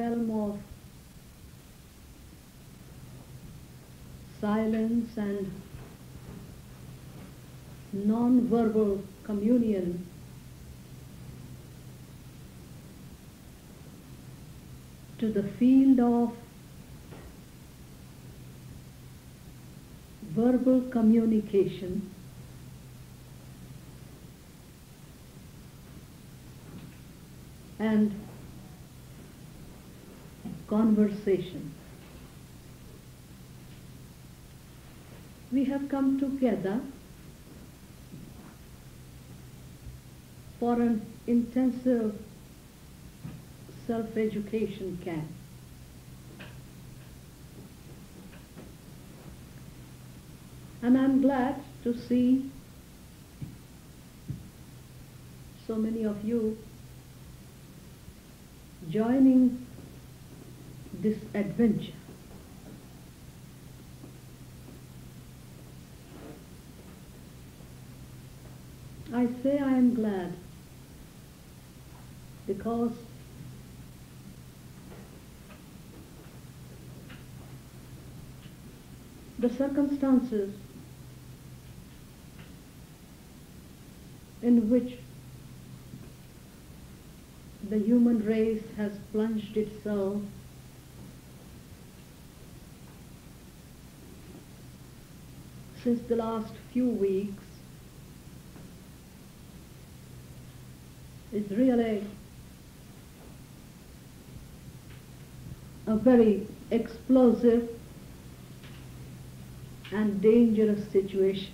realm of silence and non-verbal communion to the field of verbal communication, and conversation. We have come together for an intensive self-education camp. And I'm glad to see so many of you joining this adventure. I say I am glad because the circumstances in which the human race has plunged itself since the last few weeks is really a very explosive and dangerous situation.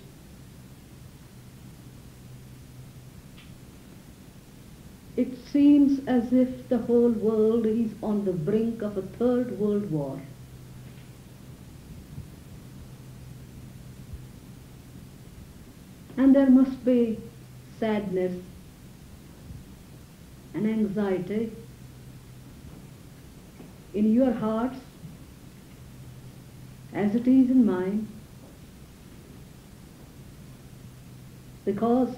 It seems as if the whole world is on the brink of a third world war. And there must be sadness and anxiety in your hearts as it is in mine, because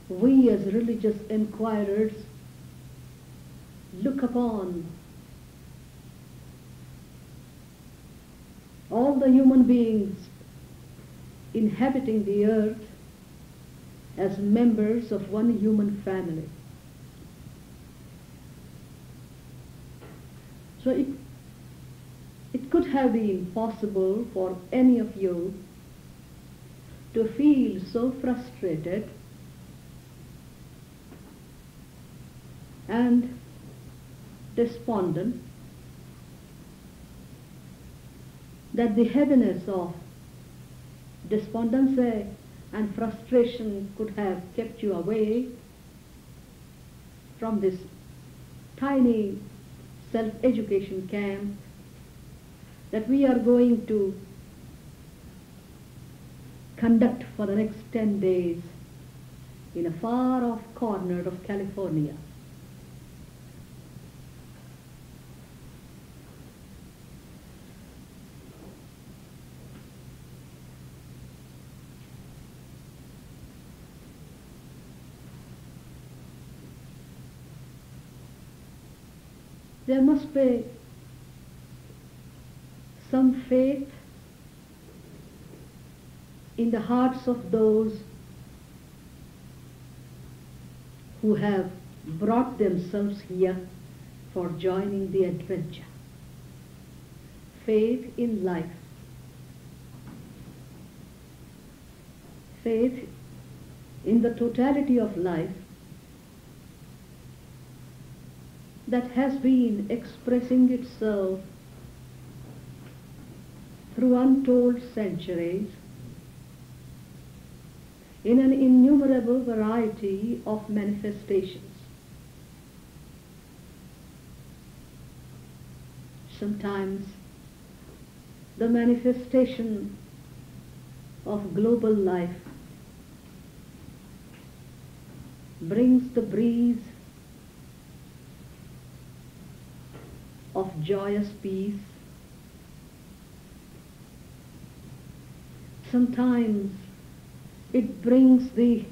we as religious inquirers look upon all the human beings inhabiting the earth as members of one human family. So it could have been possible for any of you to feel so frustrated and despondent that the heaviness of despondency and frustration could have kept you away from this tiny self-education camp that we are going to conduct for the next 10 days in a far-off corner of California. There must be some faith in the hearts of those who have brought themselves here for joining the adventure. Faith in life. Faith in the totality of life that has been expressing itself through untold centuries in an innumerable variety of manifestations. Sometimes the manifestation of global life brings the breeze of joyous peace. Sometimes it brings the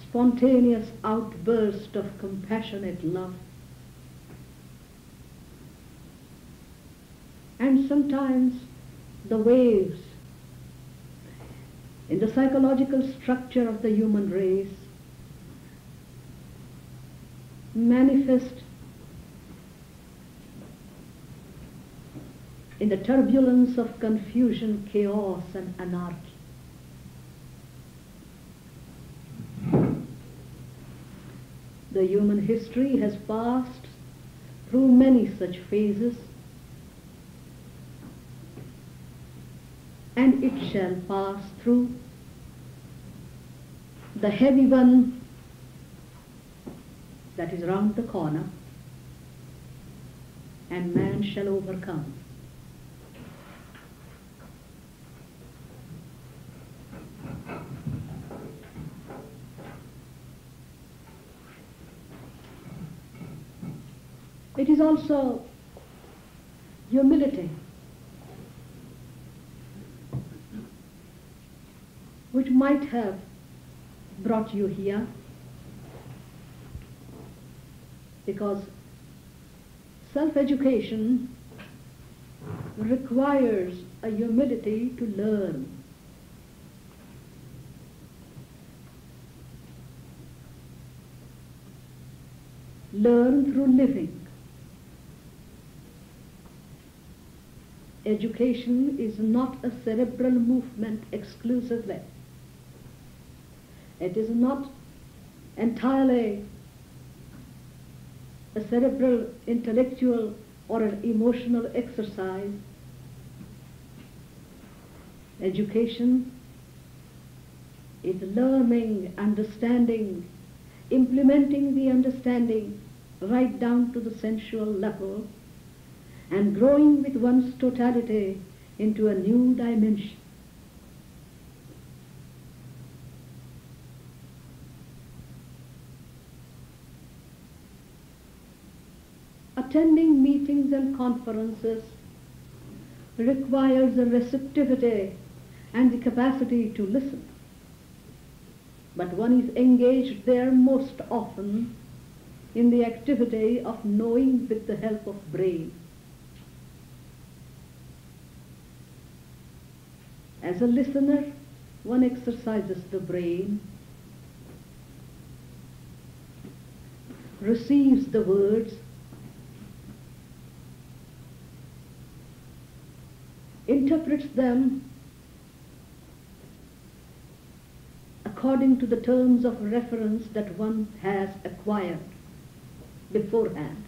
spontaneous outburst of compassionate love. and sometimes the waves in the psychological structure of the human race manifest in the turbulence of confusion, chaos, and anarchy. The human history has passed through many such phases, and it shall pass through the heavy one that is round the corner, and man shall overcome. It is also humility which might have brought you here, because self-education requires a humility to learn. Learn through living. Education is not a cerebral movement exclusively. It is not entirely a cerebral, intellectual, or an emotional exercise. Education is learning, understanding, implementing the understanding right down to the sensual level, and growing with one's totality into a new dimension. Attending meetings and conferences requires a receptivity and the capacity to listen. But one is engaged there most often in the activity of knowing with the help of brain. As a listener, one exercises the brain, receives the words, interprets them according to the terms of reference that one has acquired beforehand,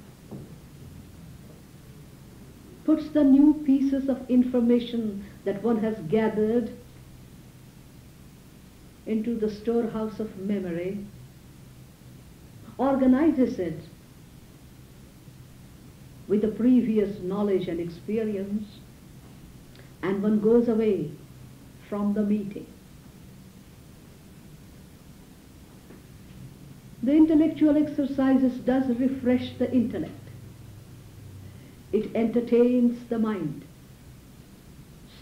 puts the new pieces of information that one has gathered into the storehouse of memory, organizes it with the previous knowledge and experience, and one goes away from the meeting. The intellectual exercises does refresh the intellect. It entertains the mind,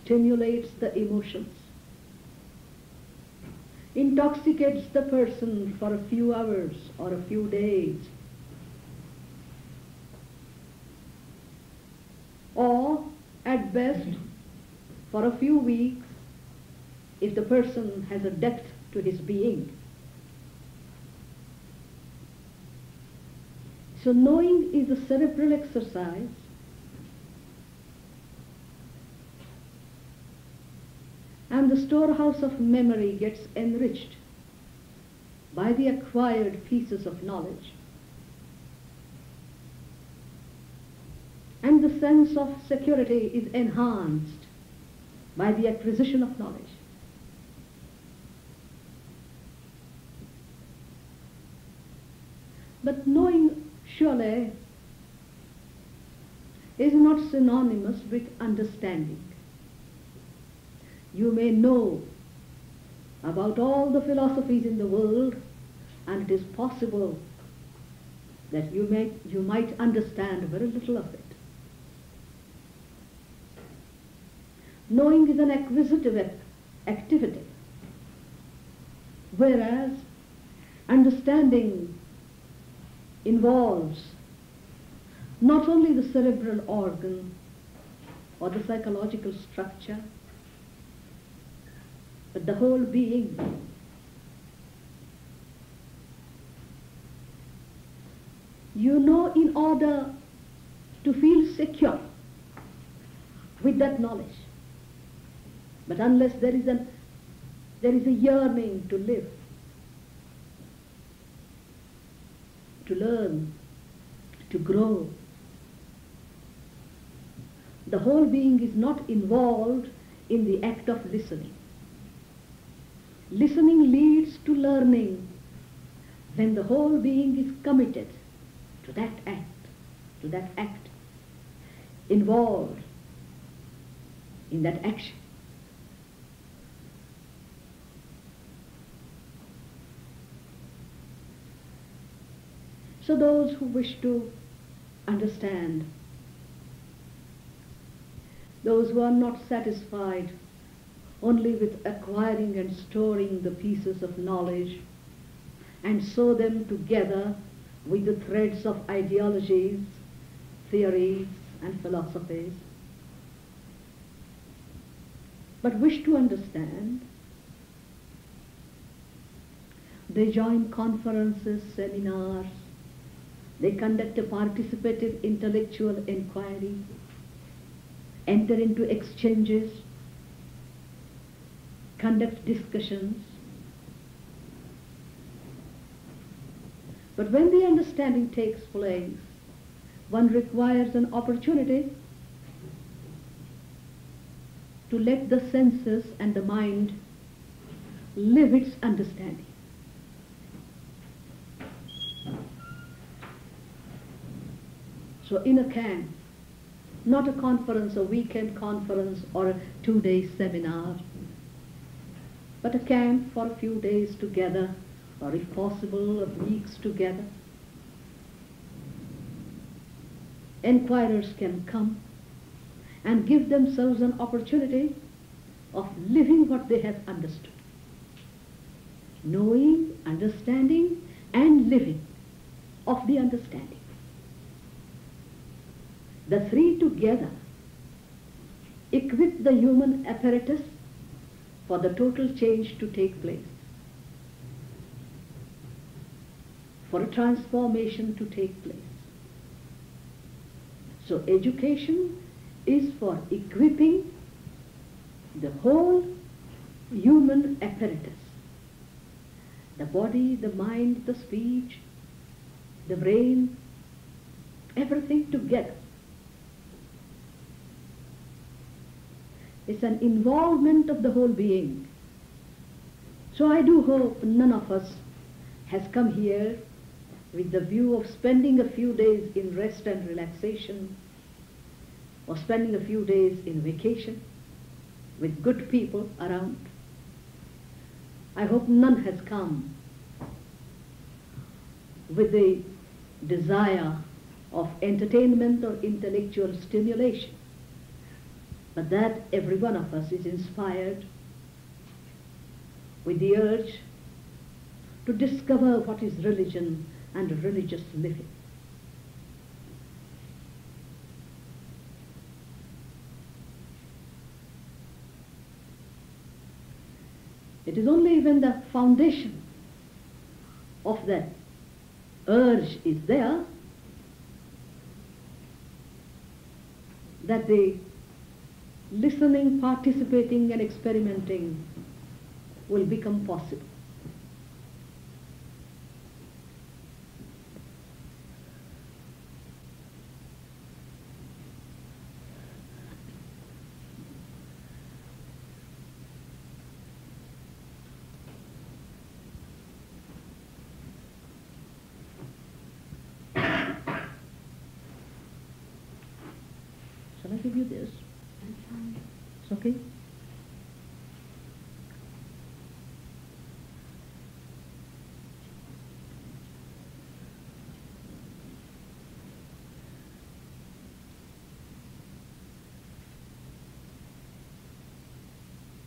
stimulates the emotions, intoxicates the person for a few hours or a few days, or at best for a few weeks if the person has a depth to his being. So knowing is a cerebral exercise, and the storehouse of memory gets enriched by the acquired pieces of knowledge, and the sense of security is enhanced by the acquisition of knowledge. But knowing surely is not synonymous with understanding. You may know about all the philosophies in the world, and it is possible that you might understand very little of it. Knowing is an acquisitive activity, whereas understanding involves not only the cerebral organ, or the psychological structure, but the whole being. You know, in order to feel secure with that knowledge, but unless there is a yearning to live, to learn, to grow, the whole being is not involved in the act of listening. Listening leads to learning when the whole being is committed to that act, involved in that action. So those who wish to understand, those who are not satisfied only with acquiring and storing the pieces of knowledge and sew them together with the threads of ideologies, theories, and philosophies, but wish to understand, they join conferences, seminars, they conduct a participative intellectual inquiry, enter into exchanges, conduct discussions. But when the understanding takes place, one requires an opportunity to let the senses and the mind live its understanding. So in a camp, not a conference, a weekend conference or a 2-day seminar, but a camp for a few days together, or if possible, weeks together. Enquirers can come and give themselves an opportunity of living what they have understood. Knowing, understanding, and living of the understanding. The three together equip the human apparatus for the total change to take place, for a transformation to take place. So education is for equipping the whole human apparatus, the body, the mind, the speech, the brain, everything together. It's an involvement of the whole being. So I do hope none of us has come here with the view of spending a few days in rest and relaxation, or spending a few days in vacation with good people around. I hope none has come with the desire of entertainment or intellectual stimulation, but that every one of us is inspired with the urge to discover what is religion and religious living. It is only when the foundation of that urge is there that the listening, participating, and experimenting will become possible. Shall I give you this? It's okay?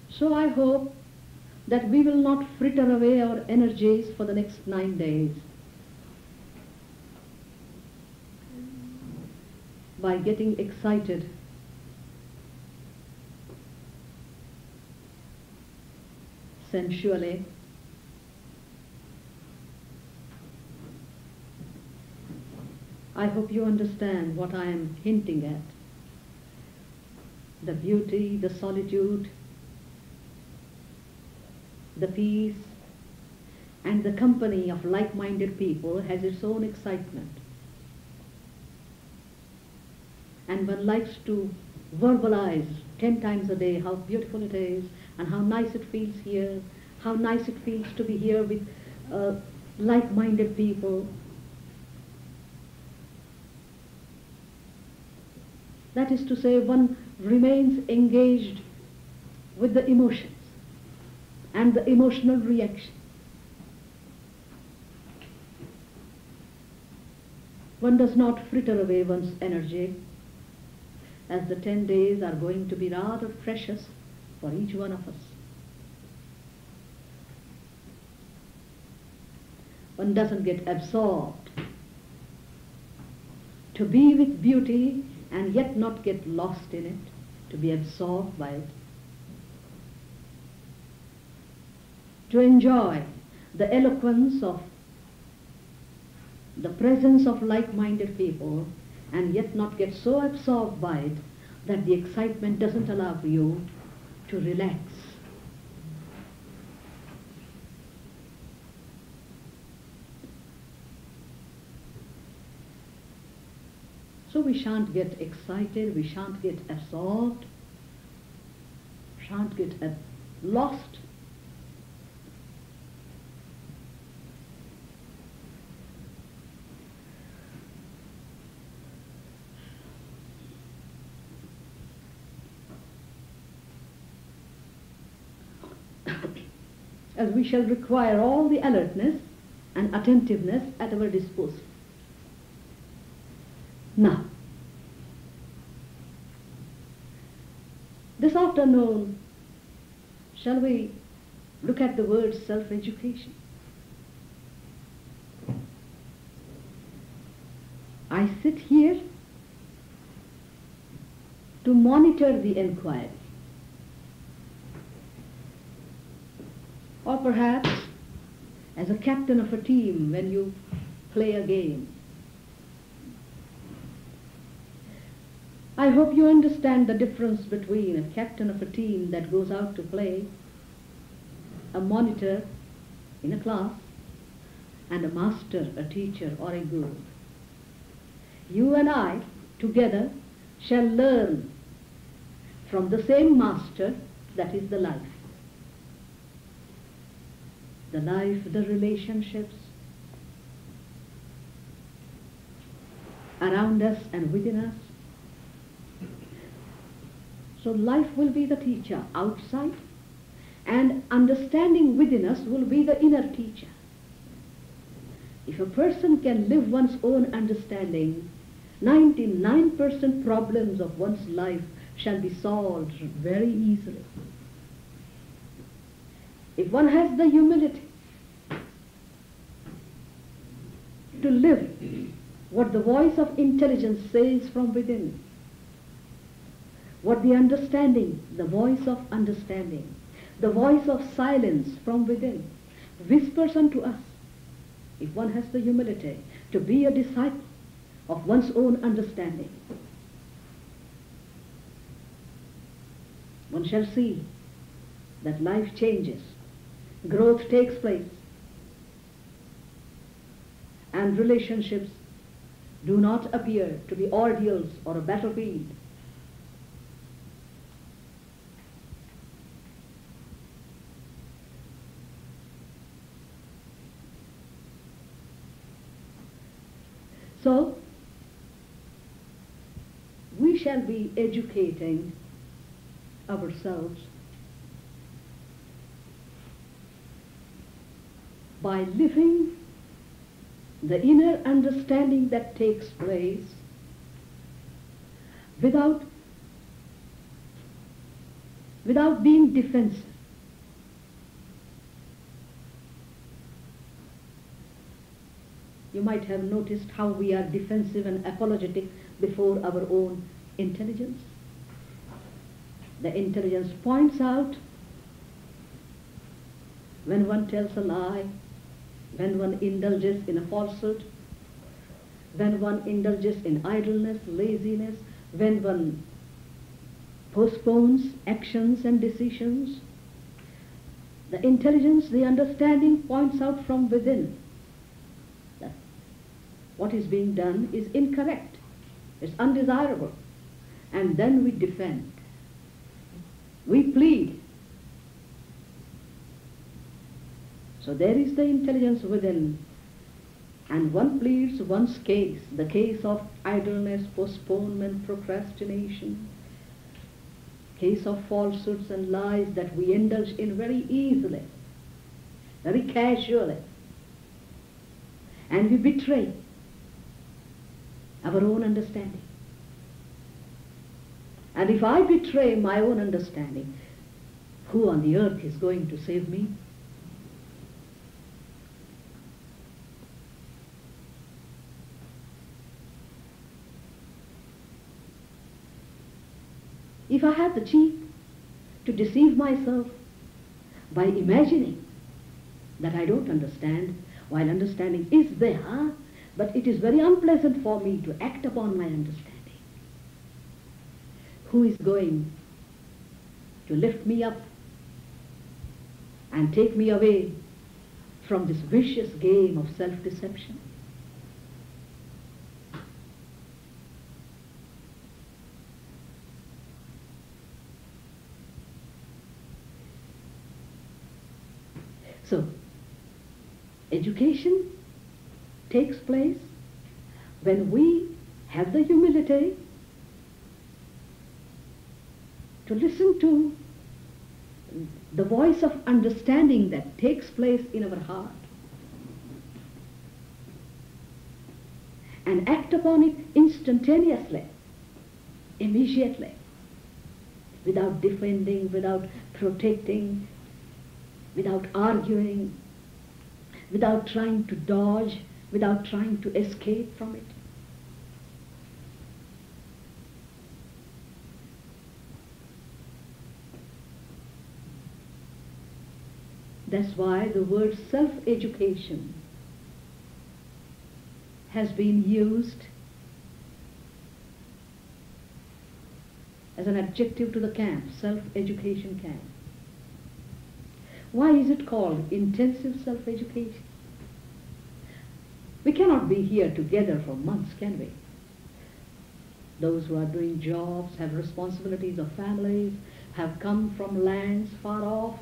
So I hope that we will not fritter away our energies for the next 9 days by getting excited sensually. I hope you understand what I am hinting at. The beauty, the solitude, the peace, and the company of like-minded people has its own excitement. And one likes to verbalize 10 times a day how beautiful it is and how nice it feels here, how nice it feels to be here with like-minded people. That is to say, one remains engaged with the emotions and the emotional reaction. One does not fritter away one's energy, as the 10 days are going to be rather precious for each one of us. One doesn't get absorbed. To be with beauty and yet not get lost in it, to be absorbed by it. To enjoy the eloquence of the presence of like-minded people and yet not get so absorbed by it that the excitement doesn't allow you to relax. So we shan't get excited, we shan't get absorbed, shan't get lost. As we shall require all the alertness and attentiveness at our disposal. Now, this afternoon, shall we look at the word self-education? I sit here to monitor the inquiry. Or perhaps as a captain of a team when you play a game. I hope you understand the difference between a captain of a team that goes out to play, a monitor in a class, and a master, a teacher, or a guru. You and I together shall learn from the same master, that is the life. The life, the relationships around us and within us. So life will be the teacher outside, and understanding within us will be the inner teacher. If a person can live one's own understanding, 99% problems of one's life shall be solved very easily. If one has the humility to live what the voice of intelligence says from within, what the understanding, the voice of understanding, the voice of silence from within whispers unto us, if one has the humility to be a disciple of one's own understanding, one shall see that life changes, growth takes place, and relationships do not appear to be ordeals or a battlefield. So, we shall be educating ourselves by living the inner understanding that takes place without being defensive. You might have noticed how we are defensive and apologetic before our own intelligence. The intelligence points out when one tells a lie, when one indulges in a falsehood, when one indulges in idleness, laziness, when one postpones actions and decisions. The intelligence, the understanding points out from within that what is being done is incorrect, it's undesirable. And then we defend, we plead. So there is the intelligence within, and one pleads one's case, the case of idleness, postponement, procrastination, case of falsehoods and lies that we indulge in very easily, very casually, and we betray our own understanding. And if I betray my own understanding, who on the earth is going to save me? If I had the cheek to deceive myself by imagining that I don't understand, while understanding is there, but it is very unpleasant for me to act upon my understanding, who is going to lift me up and take me away from this vicious game of self-deception? So, education takes place when we have the humility to listen to the voice of understanding that takes place in our heart and act upon it instantaneously, immediately, without defending, without protecting, without arguing, without trying to dodge, without trying to escape from it. That's why the word self-education has been used as an adjective to the camp, self-education camp. Why is it called intensive self-education? We cannot be here together for months, can we? Those who are doing jobs, have responsibilities of families, have come from lands far off.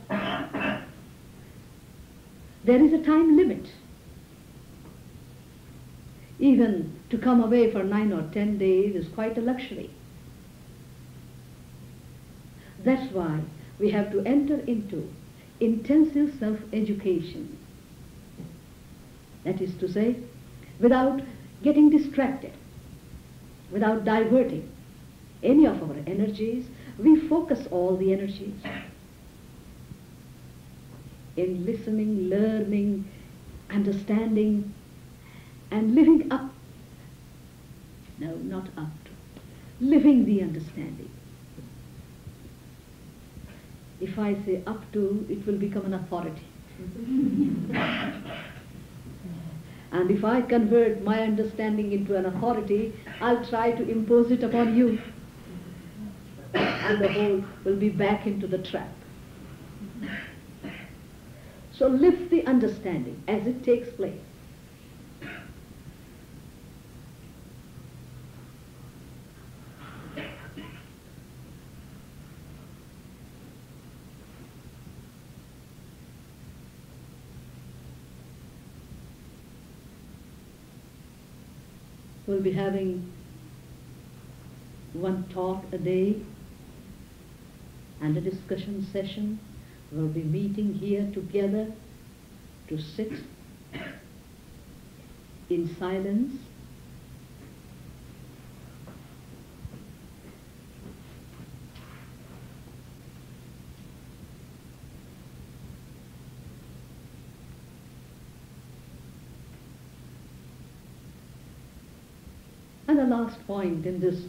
There is a time limit. Even to come away for 9 or 10 days is quite a luxury. That's why we have to enter into intensive self-education. That is to say, without getting distracted, without diverting any of our energies, we focus all the energies in listening, learning, understanding, and living up. No, not up to. Living the understanding. If I say up to, it will become an authority. And if I convert my understanding into an authority, I'll try to impose it upon you. And the whole will be back into the trap. So live the understanding as it takes place. We'll be having one talk a day and a discussion session. We'll be meeting here together to sit in silence and the last point in this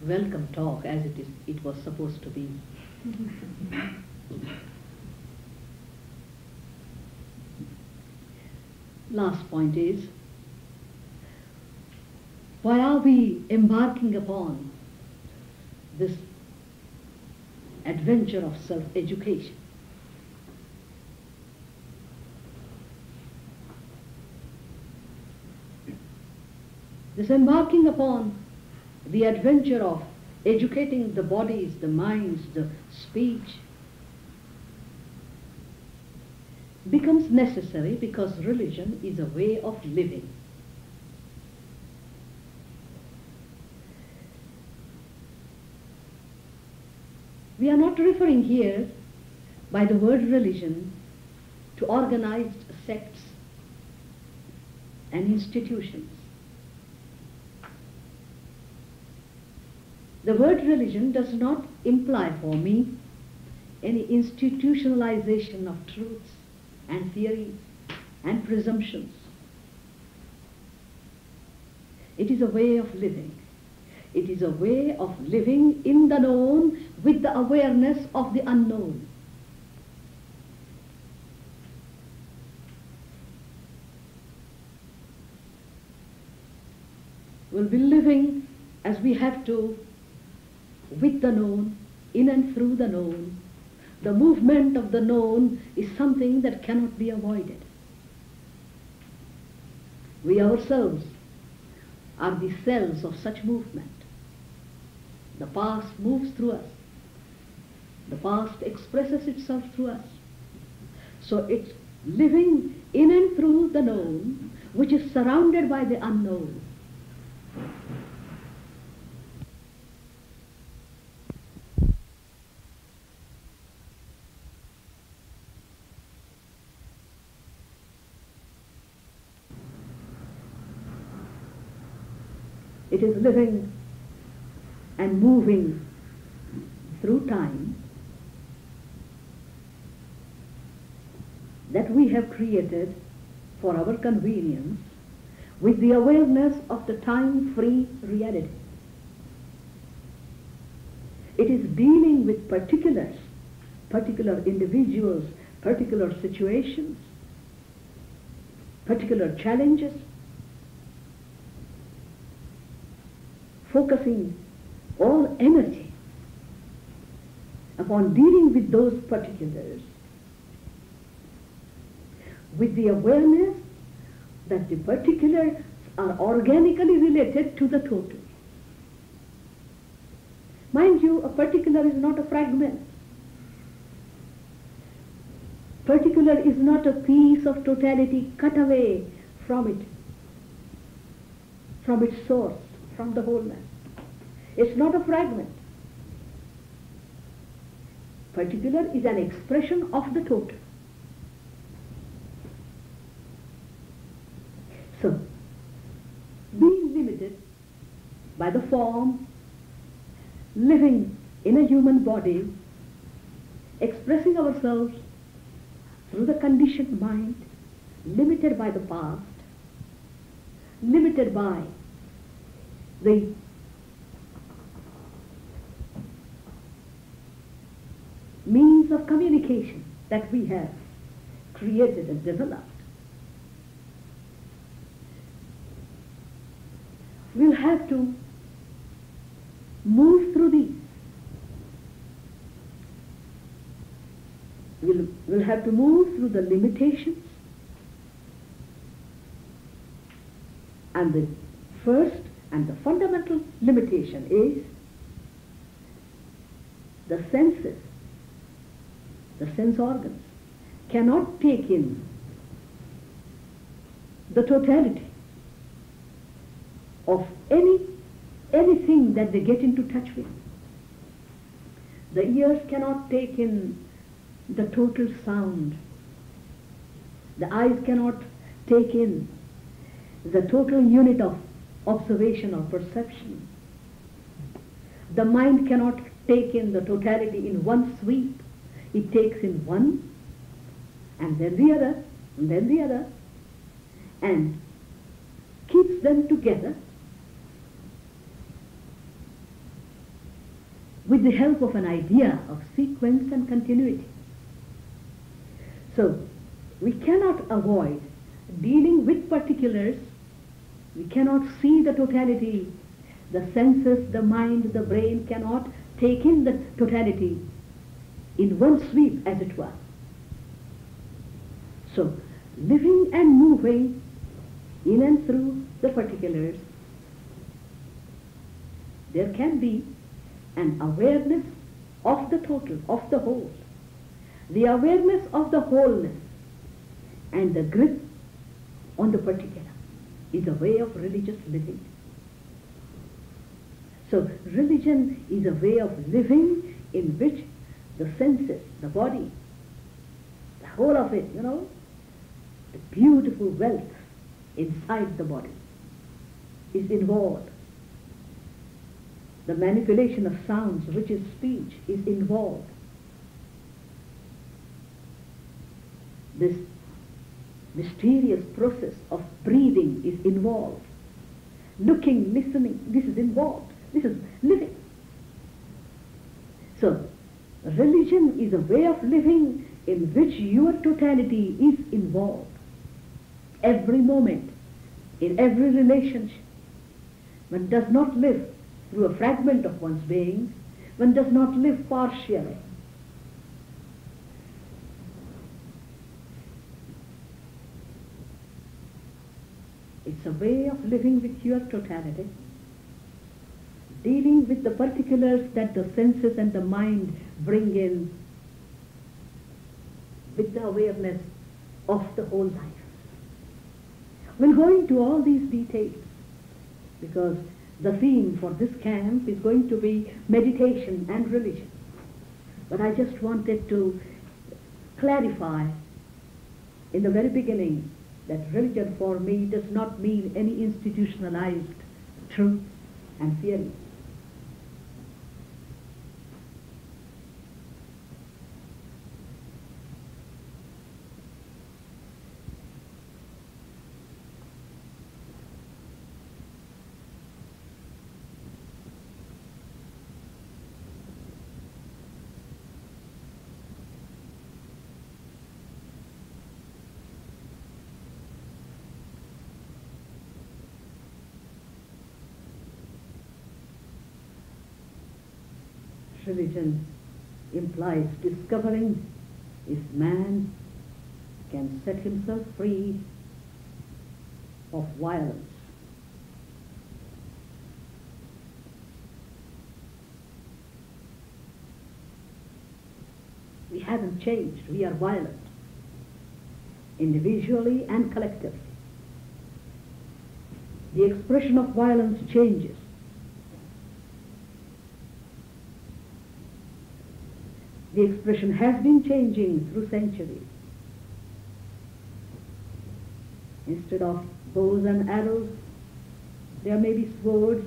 welcome talk, as it was supposed to be, Last point is, why are we embarking upon this adventure of self-education? This embarking upon the adventure of educating the bodies, the minds, the speech becomes necessary because religion is a way of living. We are not referring here by the word religion to organized sects and institutions. The word religion does not imply for me any institutionalization of truths and theories and presumptions. It is a way of living. It is a way of living in the known with the awareness of the unknown. We'll be living as we have to with the known, in and through the known. The movement of the known is something that cannot be avoided. We ourselves are the cells of such movement. The past moves through us. The past expresses itself through us. So it's living in and through the known, which is surrounded by the unknown. It is living and moving through time that we have created for our convenience with the awareness of the time-free reality. It is dealing with particulars, particular individuals, particular situations, particular challenges, focusing all energy upon dealing with those particulars with the awareness that the particulars are organically related to the total. Mind you, a particular is not a fragment. Particular is not a piece of totality cut away from it, from its source, from the wholeness. It's not a fragment. Particular is an expression of the total. So, being limited by the form, living in a human body, expressing ourselves through the conditioned mind, limited by the past, limited by the means of communication that we have created and developed. We'll have to move through these. We'll have to move through the limitations. And the first and the fundamental limitation is the senses, the sense organs, cannot take in the totality of anything that they get into touch with. The ears cannot take in the total sound. The eyes cannot take in the total unit of observation or perception. The mind cannot take in the totality in one sweep. It takes in one, and then the other, and then the other, and keeps them together with the help of an idea of sequence and continuity. So, we cannot avoid dealing with particulars. We cannot see the totality. The senses, the mind, the brain cannot take in the totality in one sweep, as it were. So, living and moving in and through the particulars, there can be an awareness of the total, of the whole. The awareness of the wholeness and the grip on the particular is a way of religious living. So religion is a way of living in which the senses, the body, the whole of it, the beautiful wealth inside the body is involved. The manipulation of sounds, which is speech, is involved. This mysterious process of breathing is involved. Looking, listening, this is involved. This is living. So, religion is a way of living in which your totality is involved. Every moment, in every relationship. One does not live through a fragment of one's being. One does not live partially. It's a way of living with your totality, dealing with the particulars that the senses and the mind bring in with the awareness of the whole life. We'll go into all these details because the theme for this camp is going to be meditation and religion. But I just wanted to clarify in the very beginning that religion for me does not mean any institutionalized truth and theory. Religion implies discovering if man can set himself free of violence. We haven't changed. We are violent, individually and collectively. The expression of violence changes. The expression has been changing through centuries. Instead of bows and arrows, there may be swords.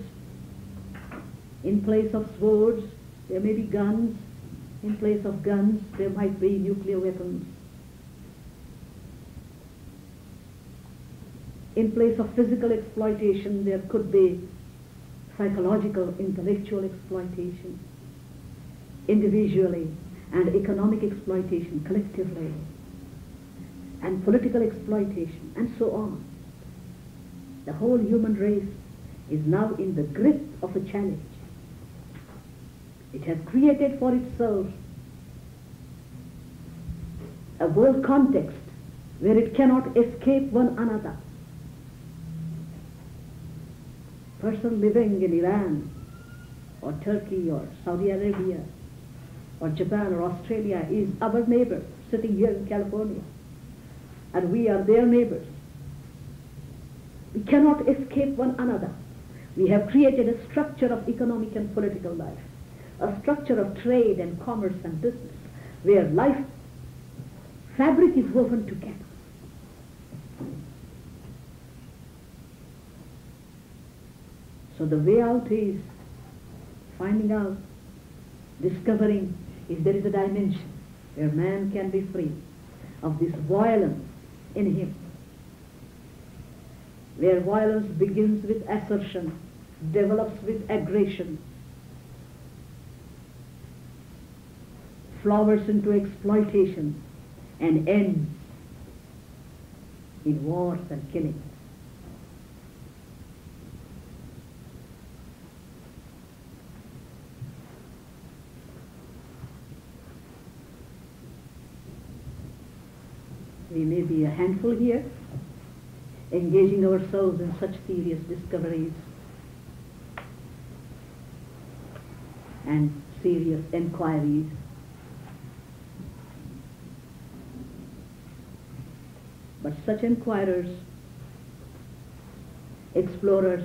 In place of swords, there may be guns. In place of guns, there might be nuclear weapons. In place of physical exploitation, there could be psychological, intellectual exploitation, individually, and economic exploitation collectively, and political exploitation, and so on. The whole human race is now in the grip of a challenge. It has created for itself a world context where it cannot escape one another. Person living in Iran, or Turkey, or Saudi Arabia, or Japan or Australia is our neighbor sitting here in California, and we are their neighbors. We cannot escape one another. We have created a structure of economic and political life, a structure of trade and commerce and business, where life fabric is woven together. So the way out is finding out, discovering if there is a dimension where man can be free of this violence in him, where violence begins with assertion, develops with aggression, flowers into exploitation and ends in wars and killings. We may be a handful here, engaging ourselves in such serious discoveries and serious enquiries. But such inquirers, explorers,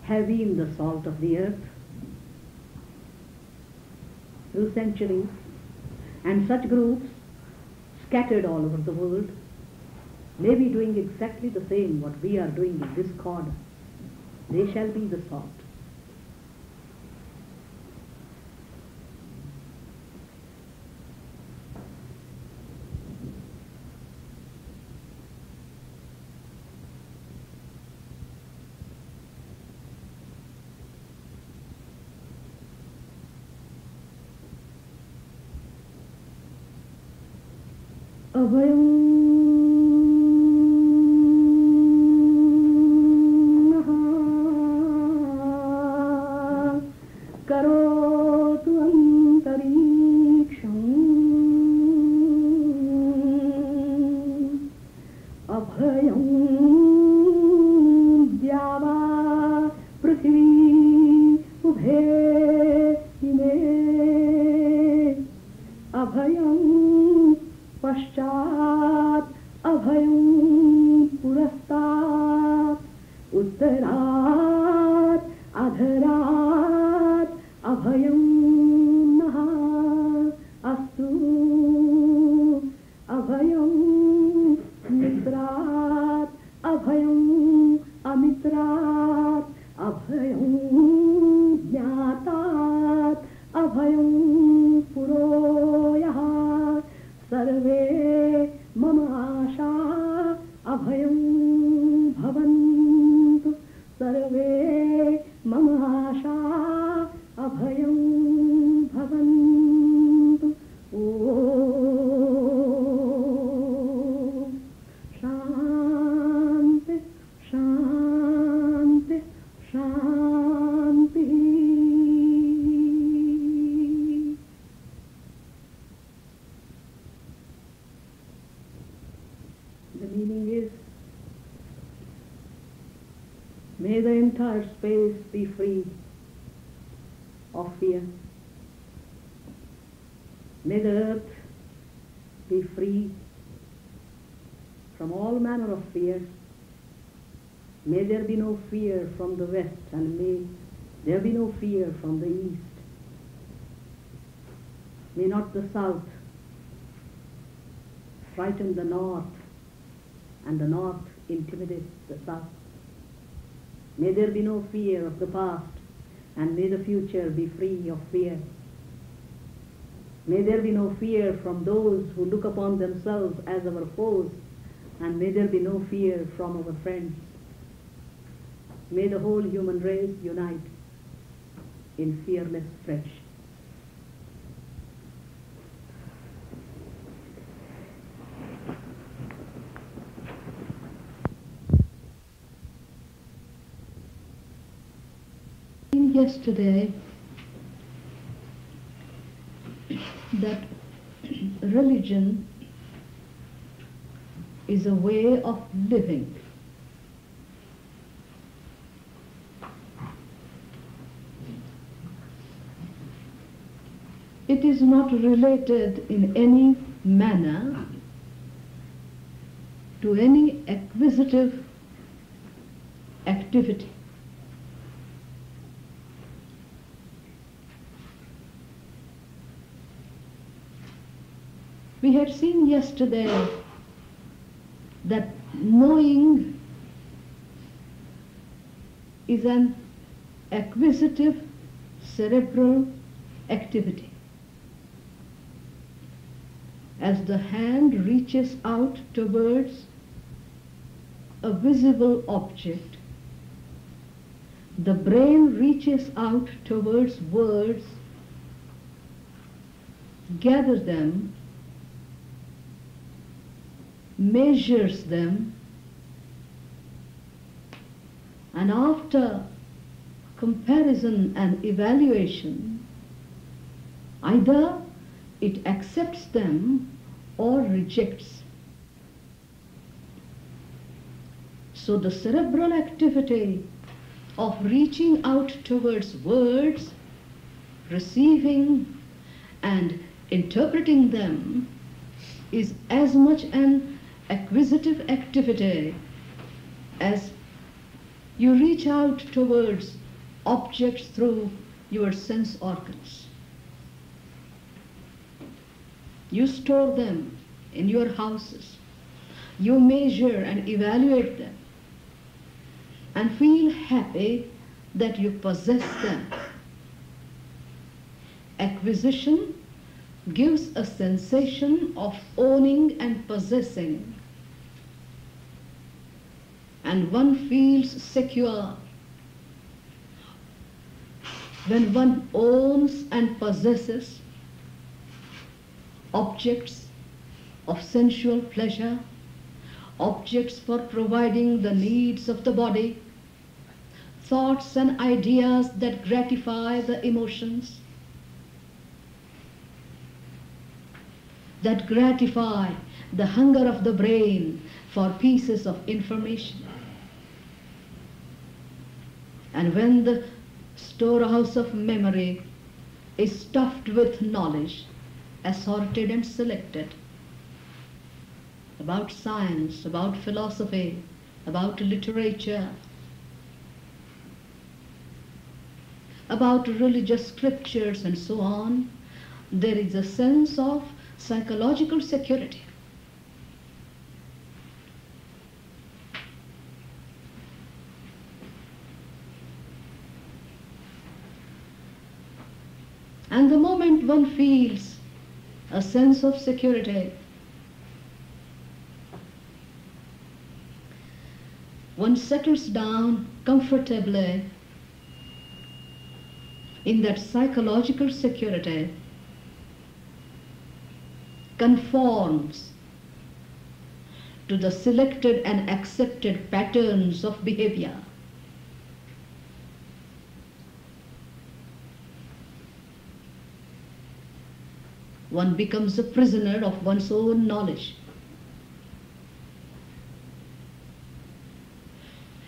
have been the salt of the earth through centuries, and such groups scattered all over the world may be doing exactly the same what we are doing in this corner. They shall be the salt. Abhayam karotu antariksham abhayam dyava prithvi ubhe ime abhayam पश्चात अभयं पुरस्तात् उत्तरात् अधरात् अभयं नः अस्तु अभयं मित्रात् अभयं अमित्रात् अभयं ज्ञातात् अभयं पुरोयः सर्वे मम आशा अभयं भवन्तु सर्वे मम आशा अभयं भवन्तु ॐ शान्ति शान्ति शान्तिः. May the entire space be free of fear. May the earth be free from all manner of fear. May there be no fear from the west, and may there be no fear from the east. May not the south frighten the north, and the north intimidate the south. May there be no fear of the past, and may the future be free of fear. May there be no fear from those who look upon themselves as our foes, and may there be no fear from our friends. May the whole human race unite in fearless friendship. Yesterday that religion is a way of living. It is not related in any manner to any acquisitive activity. We had seen yesterday that knowing is an acquisitive cerebral activity. As the hand reaches out towards a visible object, the brain reaches out towards words gathers them, measures them, and after comparison and evaluation, either it accepts them or rejects. So the cerebral activity of reaching out towards words, receiving and interpreting them is as much an acquisitive activity as you reach out towards objects through your sense organs. You store them in your houses. You measure and evaluate them and feel happy that you possess them. Acquisition gives a sensation of owning and possessing, and one feels secure when one owns and possesses objects of sensual pleasure, objects for providing the needs of the body, thoughts and ideas that gratify the emotions, that gratify the hunger of the brain for pieces of information. And when the storehouse of memory is stuffed with knowledge, assorted and selected, about science, about philosophy, about literature, about religious scriptures and so on, there is a sense of psychological security. And the moment one feels a sense of security, one settles down comfortably in that psychological security, conforms to the selected and accepted patterns of behavior. One becomes a prisoner of one's own knowledge.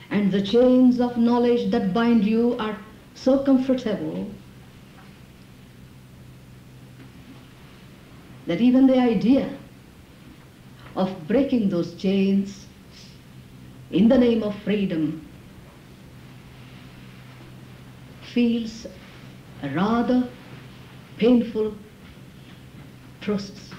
And the chains of knowledge that bind you are so comfortable that even the idea of breaking those chains in the name of freedom feels a rather painful process.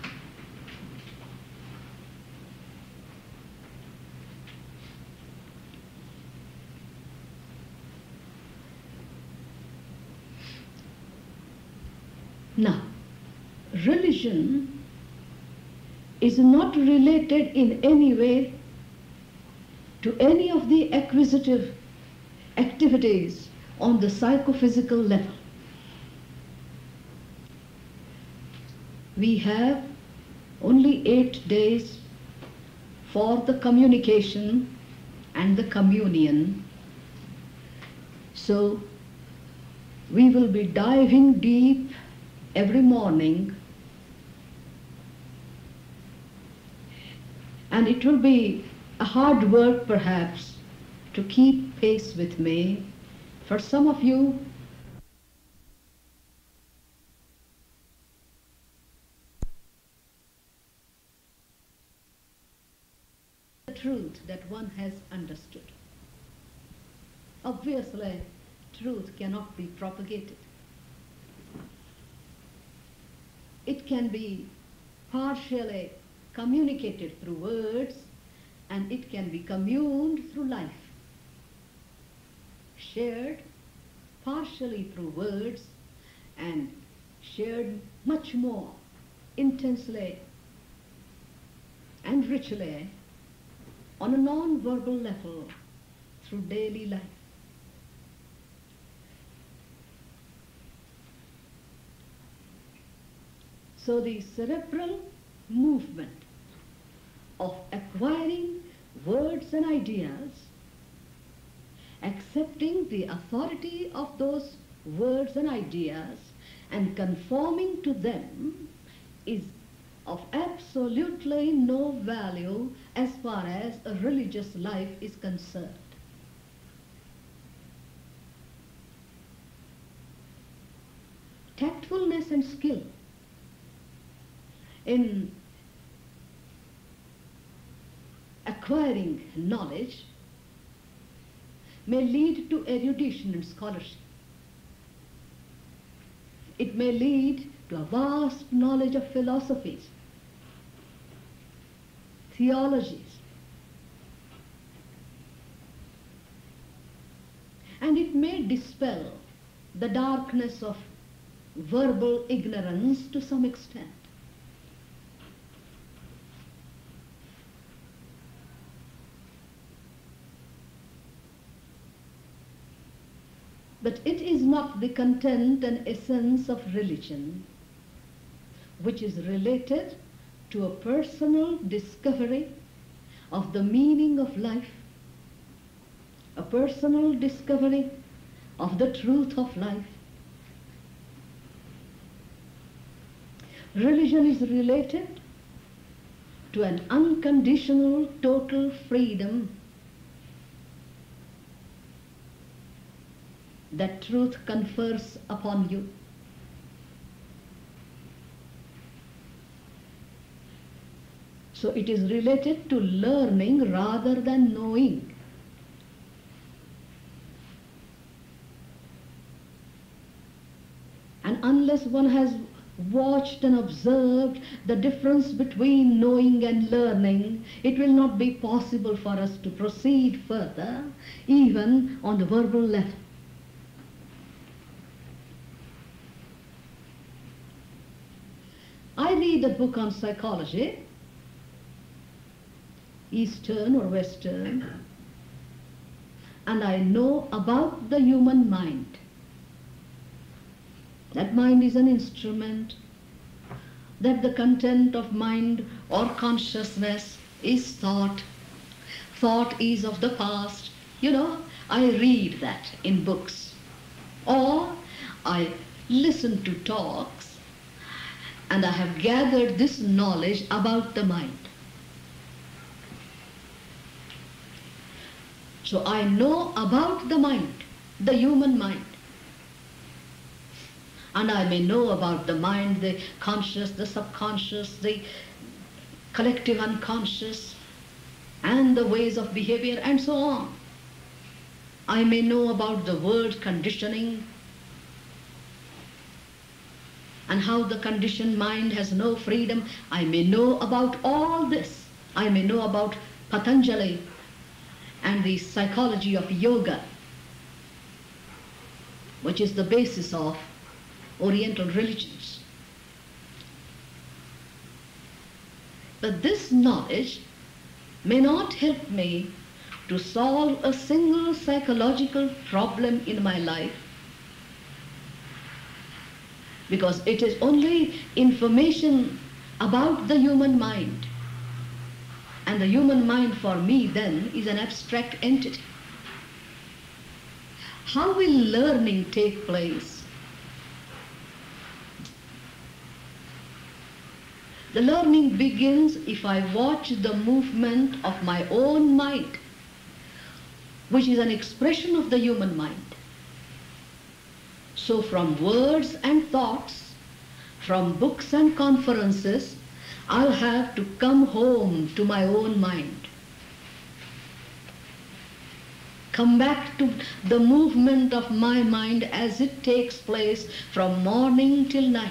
Now, religion is not related in any way to any of the acquisitive activities on the psychophysical level. We have only 8 days for the communication and the communion. So we will be diving deep every morning, and it will be a hard work perhaps to keep pace with me. For some of you, the truth that one has understood. Obviously, truth cannot be propagated. It can be partially communicated through words, and it can be communed through life, shared partially through words and shared much more intensely and richly on a non-verbal level through daily life. So the cerebral movement of acquiring words and ideas, accepting the authority of those words and ideas and conforming to them, is of absolutely no value as far as a religious life is concerned. Tactfulness and skill in acquiring knowledge may lead to erudition and scholarship. It may lead to a vast knowledge of philosophies, theologies, and it may dispel the darkness of verbal ignorance to some extent. But it is not the content and essence of religion which is related to a personal discovery of the meaning of life, a personal discovery of the truth of life. Religion is related to an unconditional, total freedom that truth confers upon you. So it is related to learning rather than knowing. And unless one has watched and observed the difference between knowing and learning, it will not be possible for us to proceed further, even on the verbal level. I read a book on psychology, Eastern or Western, and I know about the human mind. That mind is an instrument, that the content of mind or consciousness is thought. Thought is of the past. I read that in books. Or I listen to talks, and I have gathered this knowledge about the mind. So I know about the mind, the human mind. And I may know about the mind, the conscious, the subconscious, the collective unconscious, and the ways of behavior, and so on. I may know about the word conditioning, and how the conditioned mind has no freedom. I may know about all this. I may know about Patanjali and the psychology of yoga, which is the basis of Oriental religions. But this knowledge may not help me to solve a single psychological problem in my life, because it is only information about the human mind. And the human mind for me then is an abstract entity. How will learning take place? The learning begins if I watch the movement of my own mind, which is an expression of the human mind. So from words and thoughts, from books and conferences, I'll have to come home to my own mind. Come back to the movement of my mind as it takes place from morning till night.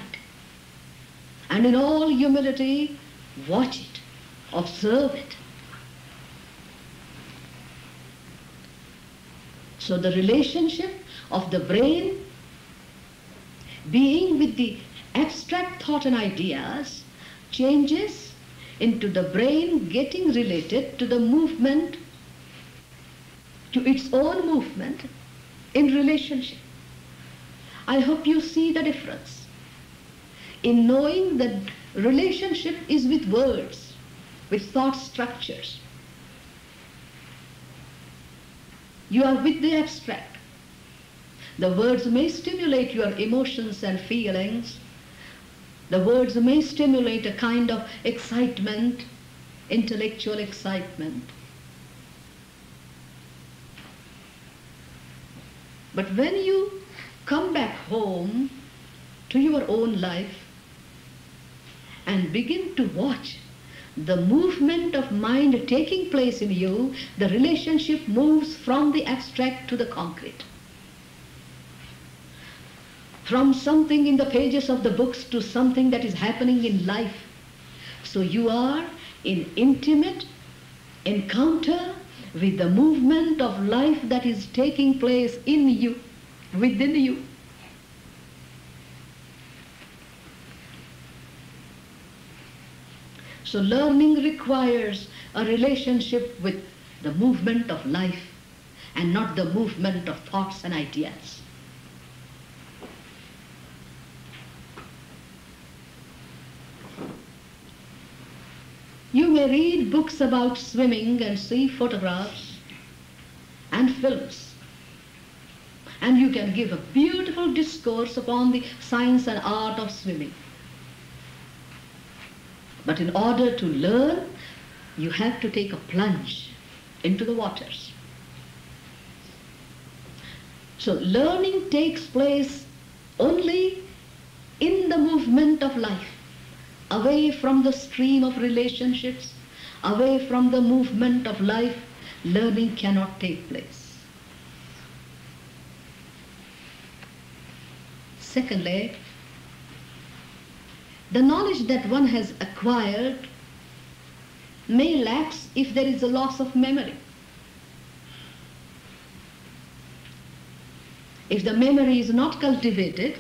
And in all humility, watch it, observe it. So the relationship of the brain being with the abstract thought and ideas changes into the brain getting related to the movement, to its own movement in relationship. I hope you see the difference. in knowing that relationship is with words, with thought structures. You are with the abstract. The words may stimulate your emotions and feelings. The words may stimulate a kind of excitement, intellectual excitement. But when you come back home to your own life and begin to watch the movement of mind taking place in you, the relationship moves from the abstract to the concrete. From something in the pages of the books to something that is happening in life. So you are in intimate encounter with the movement of life that is taking place in you, within you. So learning requires a relationship with the movement of life and not the movement of thoughts and ideas. You may read books about swimming and see photographs and films, and you can give a beautiful discourse upon the science and art of swimming. But in order to learn, you have to take a plunge into the waters. So learning takes place only in the movement of life. Away from the stream of relationships, away from the movement of life, learning cannot take place. Secondly, the knowledge that one has acquired may lapse if there is a loss of memory. If the memory is not cultivated,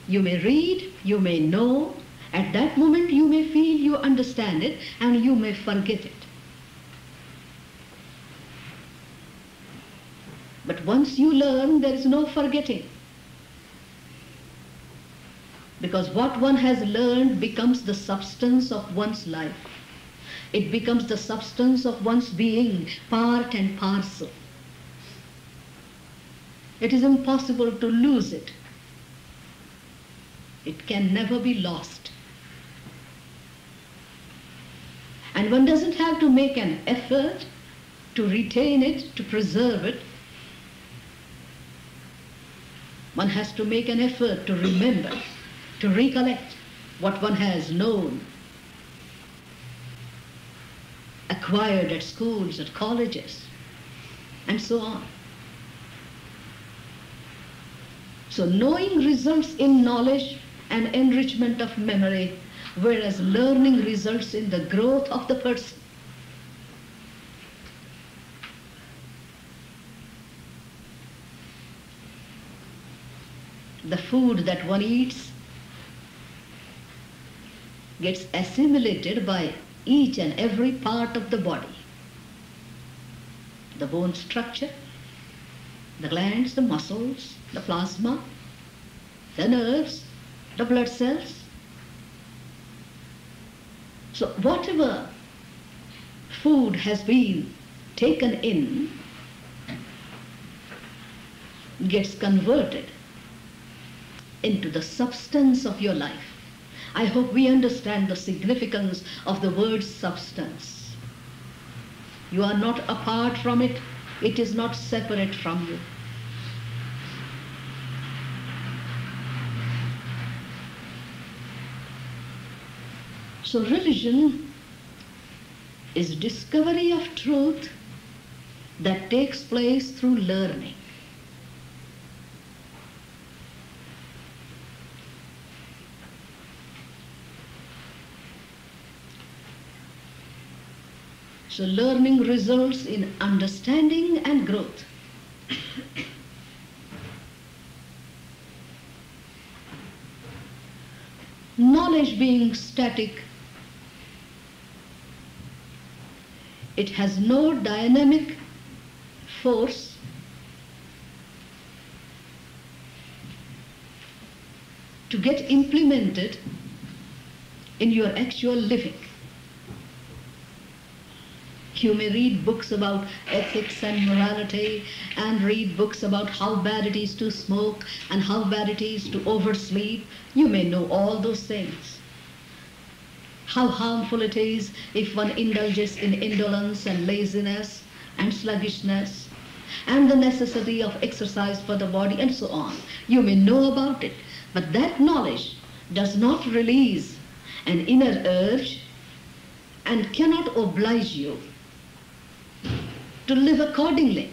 you may read, you may know, at that moment you may feel you understand it and you may forget it. But once you learn, there is no forgetting. Because what one has learned becomes the substance of one's life. It becomes the substance of one's being, part and parcel. It is impossible to lose it. It can never be lost. And one doesn't have to make an effort to retain it, to preserve it. One has to make an effort to remember, to recollect what one has known, acquired at schools, at colleges, and so on. So knowing results in knowledge and enrichment of memory, whereas learning results in the growth of the person. The food that one eats gets assimilated by each and every part of the body. The bone structure, the glands, the muscles, the plasma, the nerves, the blood cells. So whatever food has been taken in gets converted into the substance of your life. I hope we understand the significance of the word substance. You are not apart from it. It is not separate from you. So religion is discovery of truth that takes place through learning. So learning results in understanding and growth. Knowledge being static, it has no dynamic force to get implemented in your actual living. You may read books about ethics and morality, and read books about how bad it is to smoke and how bad it is to oversleep. You may know all those things. How harmful it is if one indulges in indolence and laziness and sluggishness, and the necessity of exercise for the body, and so on. You may know about it, but that knowledge does not release an inner urge and cannot oblige you to live accordingly.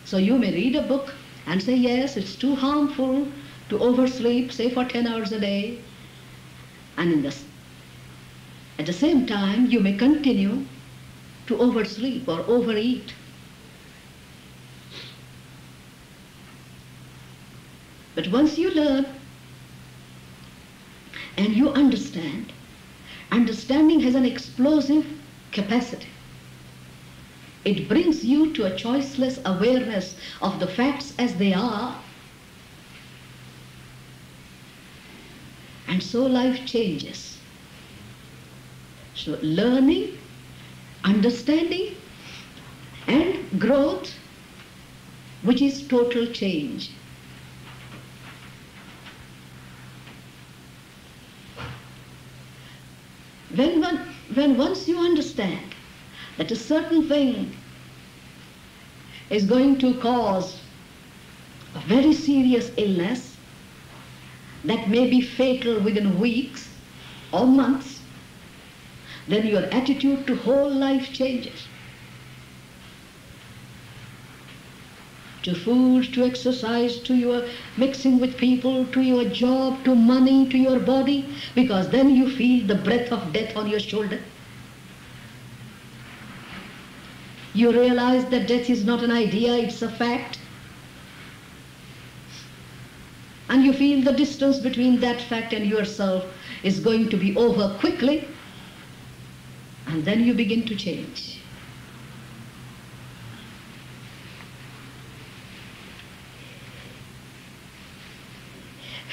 So you may read a book and say, yes, it's too harmful to oversleep, say for 10 hours a day, and at the same time you may continue to oversleep or overeat. But once you learn and you understand, understanding has an explosive capacity. It brings you to a choiceless awareness of the facts as they are. And so life changes. So learning, understanding, and growth, which is total change. When once you understand that a certain thing is going to cause a very serious illness that may be fatal within weeks or months, then your attitude to whole life changes. To food, to exercise, to your mixing with people, to your job, to money, to your body, because then you feel the breath of death on your shoulder. You realize that death is not an idea, it's a fact. And you feel the distance between that fact and yourself is going to be over quickly, and then you begin to change.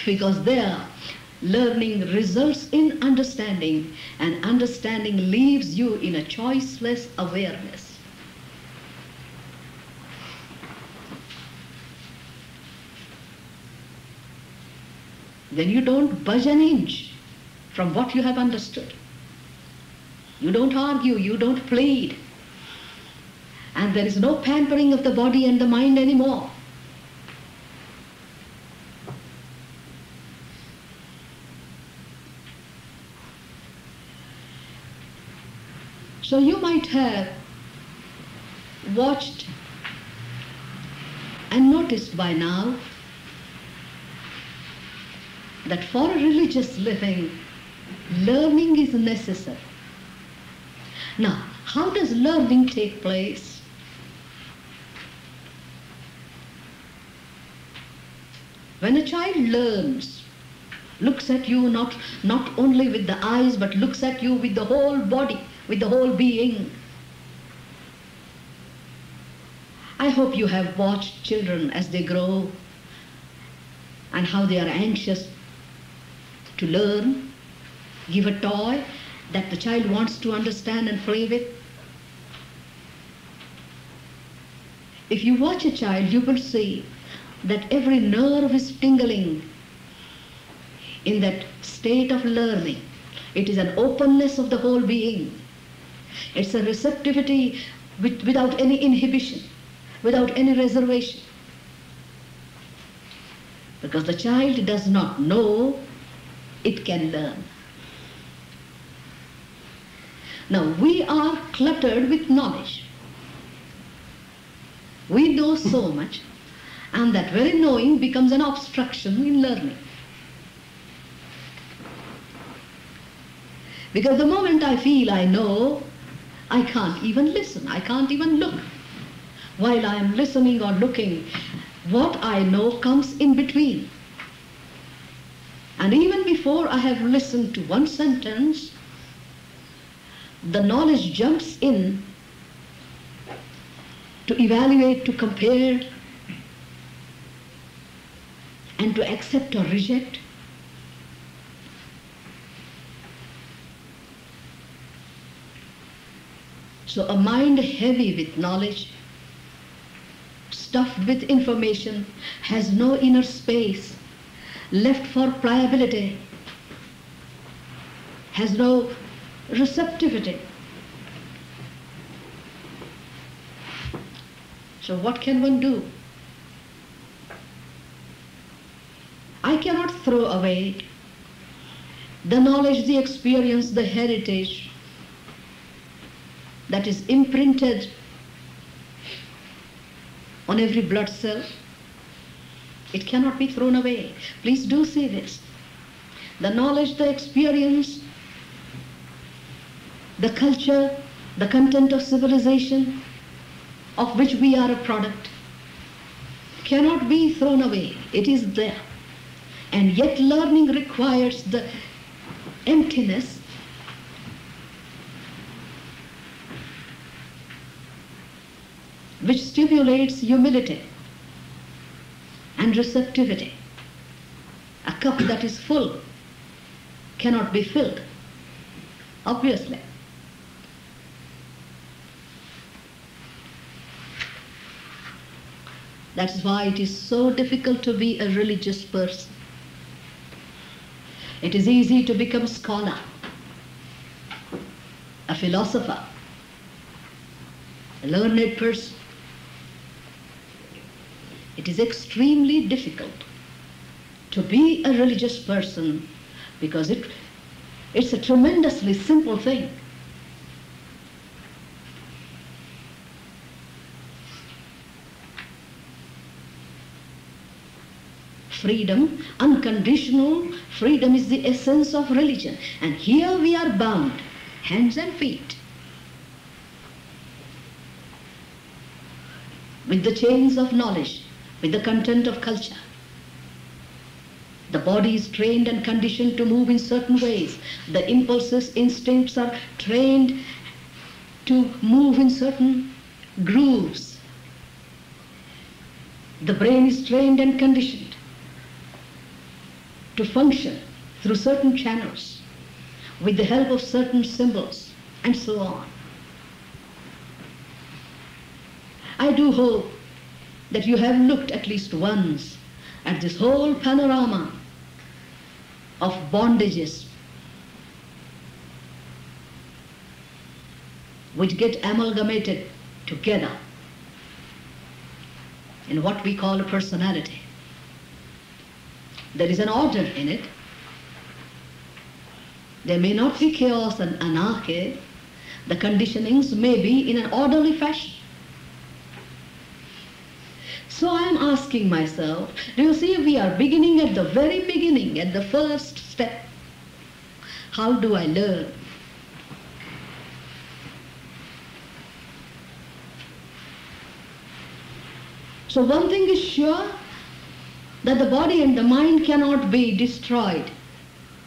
Because there, learning results in understanding, and understanding leaves you in a choiceless awareness. Then you don't budge an inch from what you have understood. You don't argue, you don't plead. And there is no pampering of the body and the mind anymore. So you might have watched and noticed by now that for a religious living, learning is necessary. Now, how does learning take place? When a child learns, looks at you not only with the eyes, but looks at you with the whole body, with the whole being. I hope you have watched children as they grow and how they are anxious to learn. Give a toy that the child wants to understand and play with. If you watch a child, you will see that every nerve is tingling in that state of learning. It is an openness of the whole being. It's a receptivity without any inhibition, without any reservation. Because the child does not know, it can learn. Now, we are cluttered with knowledge. We know so much, and that very knowing becomes an obstruction in learning. Because the moment I feel I know, I can't even listen, I can't even look. While I am listening or looking, what I know comes in between. And even before I have listened to one sentence, the knowledge jumps in to evaluate, to compare, and to accept or reject. So a mind heavy with knowledge, stuffed with information, has no inner space left for pliability, has no receptivity. So what can one do? I cannot throw away the knowledge, the experience, the heritage that is imprinted on every blood cell. It cannot be thrown away. Please do see this. The knowledge, the experience, the culture, the content of civilization of which we are a product cannot be thrown away. It is there. And yet learning requires the emptiness which stimulates humility and receptivity. A cup that is full cannot be filled, obviously. That's why it is so difficult to be a religious person. It is easy to become a scholar, a philosopher, a learned person. It is extremely difficult to be a religious person because it's a tremendously simple thing. Freedom, unconditional freedom, is the essence of religion. And here we are bound, hands and feet, with the chains of knowledge, with the content of culture. The body is trained and conditioned to move in certain ways. The impulses, instincts are trained to move in certain grooves. The brain is trained and conditioned to function through certain channels with the help of certain symbols, and so on. I do hope that you have looked at least once at this whole panorama of bondages which get amalgamated together in what we call a personality. There is an order in it. There may not be chaos and anarchy. The conditionings may be in an orderly fashion. So I am asking myself, do you see, we are beginning at the very beginning, at the first step. How do I learn? So one thing is sure, that the body and the mind cannot be destroyed.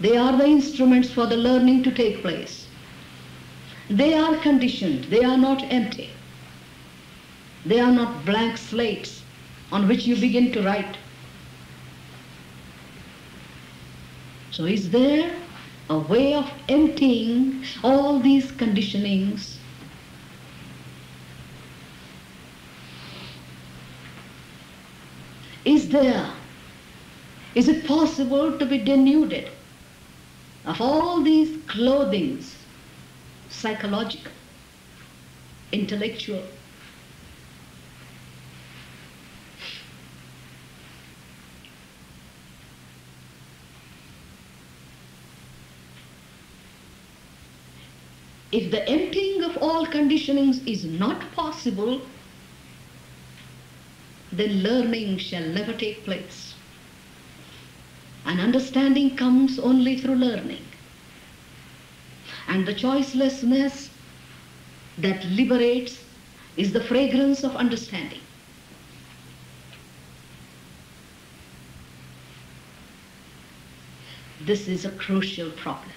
They are the instruments for the learning to take place. They are conditioned. They are not empty. They are not blank slates on which you begin to write. So is there a way of emptying all these conditionings? Is it possible to be denuded of all these clothings, psychological, intellectual? If the emptying of all conditionings is not possible, then learning shall never take place. And understanding comes only through learning. And the choicelessness that liberates is the fragrance of understanding. This is a crucial problem.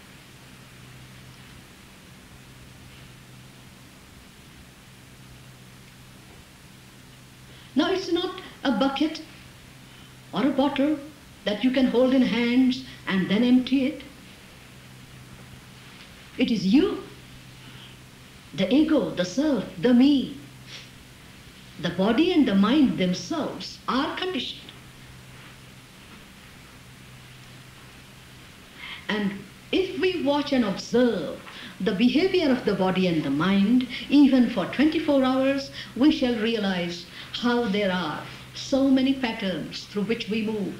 Now it's not a bucket or a bottle that you can hold in hands and then empty it. It is you, the ego, the self, the me. The body and the mind themselves are conditioned. And if we watch and observe the behavior of the body and the mind, even for 24 hours, we shall realize how there are so many patterns through which we move.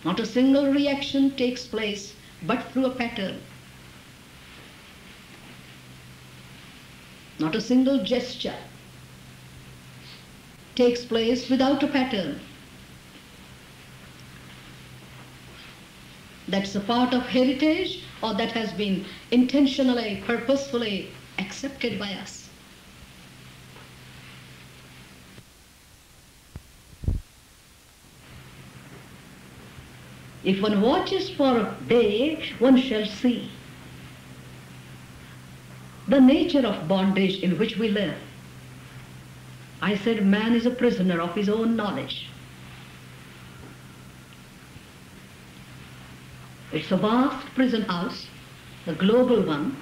Not a single reaction takes place but through a pattern. Not a single gesture takes place without a pattern. That's a part of heritage, or that has been intentionally, purposefully accepted by us. If one watches for a day, one shall see the nature of bondage in which we live. I said man is a prisoner of his own knowledge. It's a vast prison house, the global one.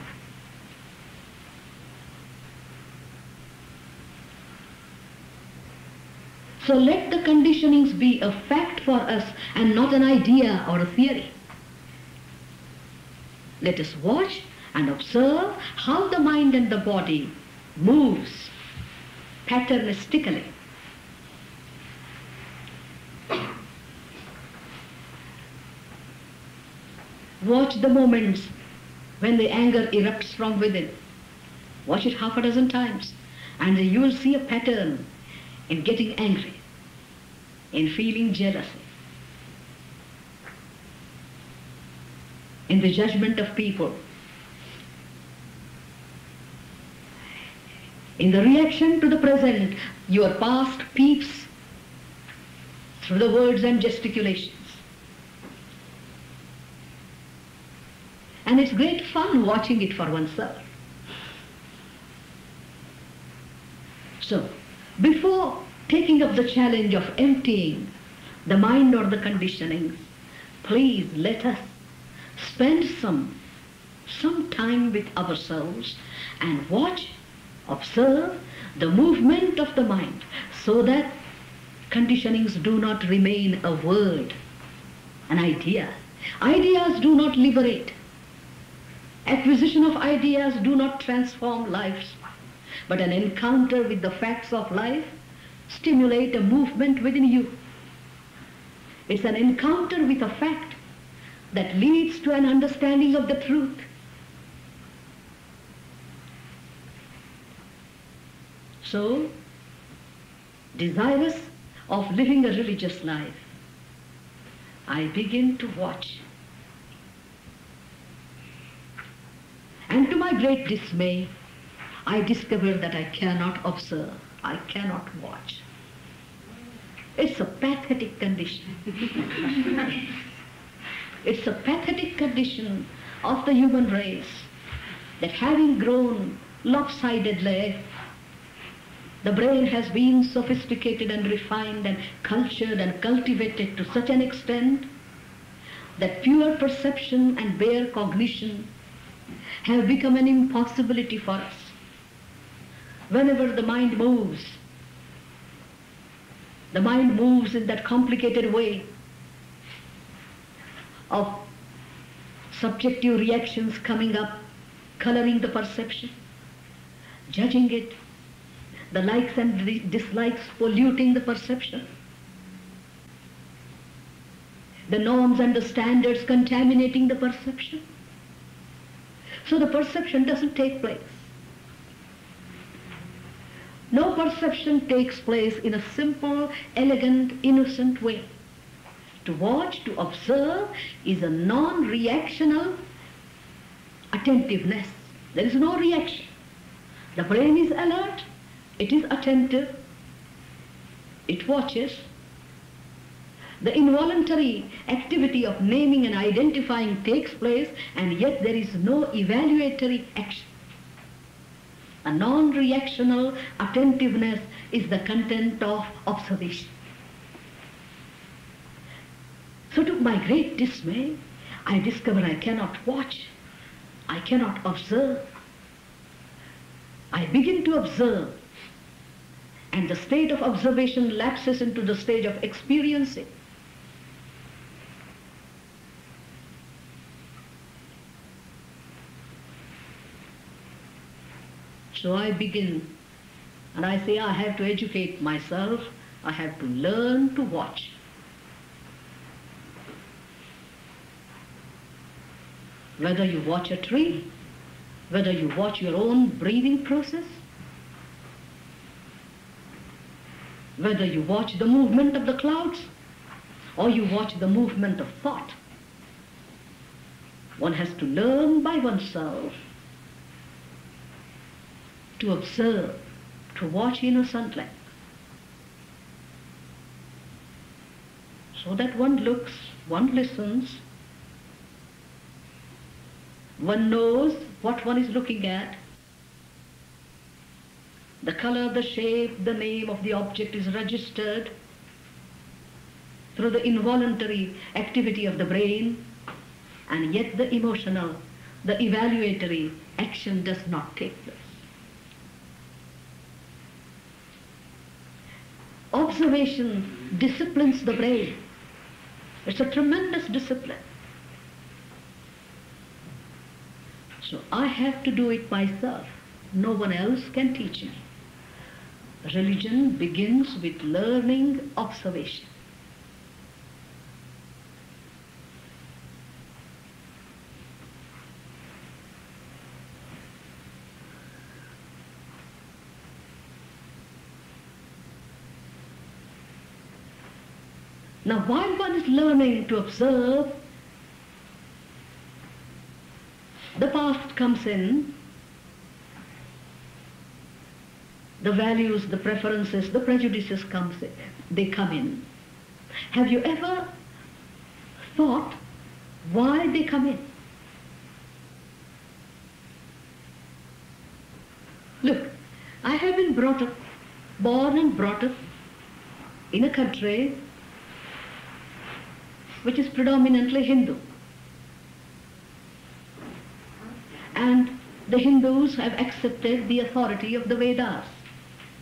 So let the conditionings be a fact for us and not an idea or a theory. Let us watch and observe how the mind and the body moves patternistically. Watch the moments when the anger erupts from within. Watch it half a dozen times and you will see a pattern in getting angry, in feeling jealousy, in the judgment of people, in the reaction to the present. Your past peeps through the words and gesticulations. And it's great fun watching it for oneself. So, before taking up the challenge of emptying the mind or the conditionings, please let us spend some time with ourselves and watch, observe the movement of the mind so that conditionings do not remain a word, an idea. Ideas do not liberate. Acquisition of ideas do not transform lives, but an encounter with the facts of life stimulate a movement within you. It's an encounter with a fact that leads to an understanding of the truth. So, desirous of living a religious life, I begin to watch. And to my great dismay, I discovered that I cannot observe, I cannot watch. It's a pathetic condition. It's a pathetic condition of the human race that having grown lopsidedly, the brain has been sophisticated and refined and cultured and cultivated to such an extent that pure perception and bare cognition have become an impossibility for us. Whenever the mind moves in that complicated way of subjective reactions coming up, coloring the perception, judging it, the likes and dislikes polluting the perception, the norms and the standards contaminating the perception. So the perception doesn't take place. No perception takes place in a simple, elegant, innocent way. To watch, to observe is a non-reactional attentiveness. There is no reaction. The brain is alert, it is attentive, it watches. The involuntary activity of naming and identifying takes place, and yet there is no evaluatory action. A non-reactional attentiveness is the content of observation. So to my great dismay, I discover I cannot watch, I cannot observe. I begin to observe, and the state of observation lapses into the stage of experiencing. So I begin, and I say I have to educate myself, I have to learn to watch. Whether you watch a tree, whether you watch your own breathing process, whether you watch the movement of the clouds, or you watch the movement of thought, one has to learn by oneself to observe, to watch innocently, so that one looks, one listens, one knows what one is looking at. The color, the shape, the name of the object is registered through the involuntary activity of the brain, and yet the emotional, the evaluatory action does not take place. Observation disciplines the brain. It's a tremendous discipline. So I have to do it myself. No one else can teach me. Religion begins with learning observation. Now, while one is learning to observe, the past comes in, the values, the preferences, the prejudices they come in. Have you ever thought why they come in? Look, I have been born and brought up in a country which is predominantly Hindu. And the Hindus have accepted the authority of the Vedas,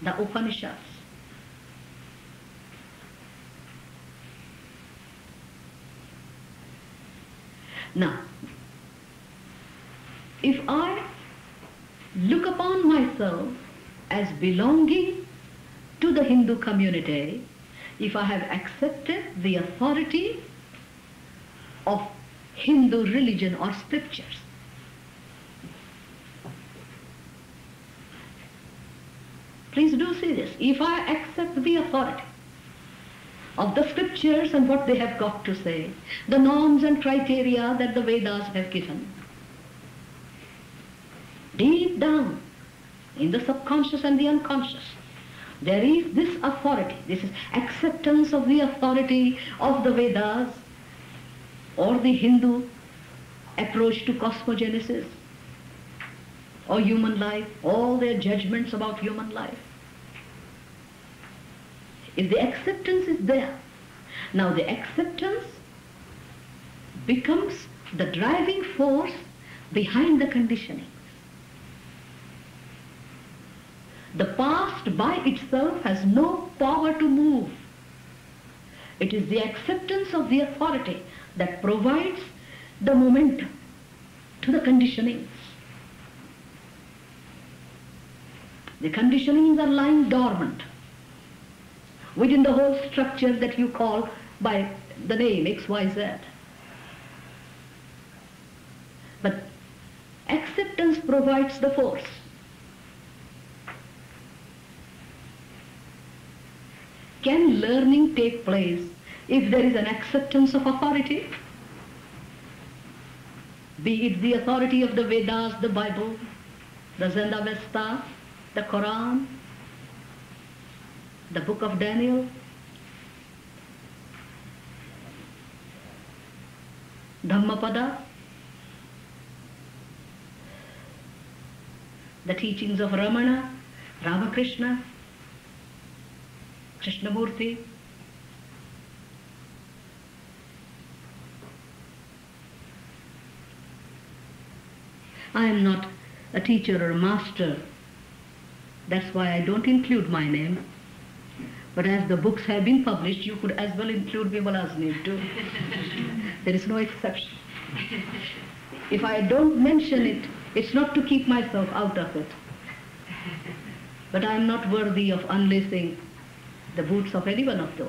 the Upanishads. Now, if I look upon myself as belonging to the Hindu community, if I have accepted the authority of Hindu religion or scriptures, please do see this. If I accept the authority of the scriptures and what they have got to say, the norms and criteria that the Vedas have given, deep down in the subconscious and the unconscious, there is this authority, this is acceptance of the authority of the Vedas or the Hindu approach to cosmogenesis or human life, all their judgments about human life. If the acceptance is there, now the acceptance becomes the driving force behind the conditioning. The past by itself has no power to move. It is the acceptance of the authority that provides the momentum to the conditionings. The conditionings are lying dormant within the whole structure that you call by the name XYZ. But acceptance provides the force. Can learning take place if there is an acceptance of authority? Be it the authority of the Vedas, the Bible, the Zenda Vesta, the Quran, the book of Daniel, Dhammapada, the teachings of Ramana, Ramakrishna, Krishnamurti. I am not a teacher or a master. That's why I don't include my name. But as the books have been published, you could as well include Vimala's name too. There is no exception. If I don't mention it, it's not to keep myself out of it. But I am not worthy of unlacing the boots of any one of those.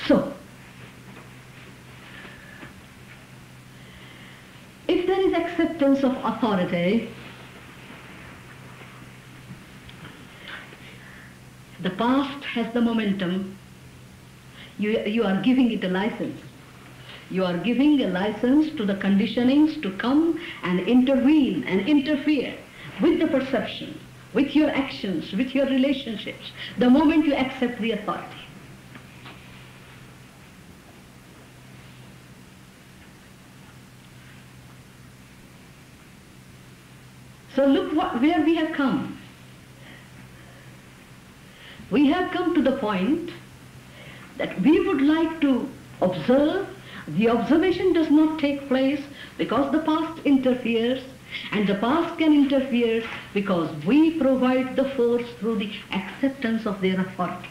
So, if there is acceptance of authority, the past has the momentum. You are giving it a license. You are giving a license to the conditionings to come and intervene and interfere with the perception, with your actions, with your relationships, the moment you accept the authority. So look where we have come. We have come to the point that we would like to observe. The observation does not take place because the past interferes, and the past can interfere because we provide the force through the acceptance of their authority.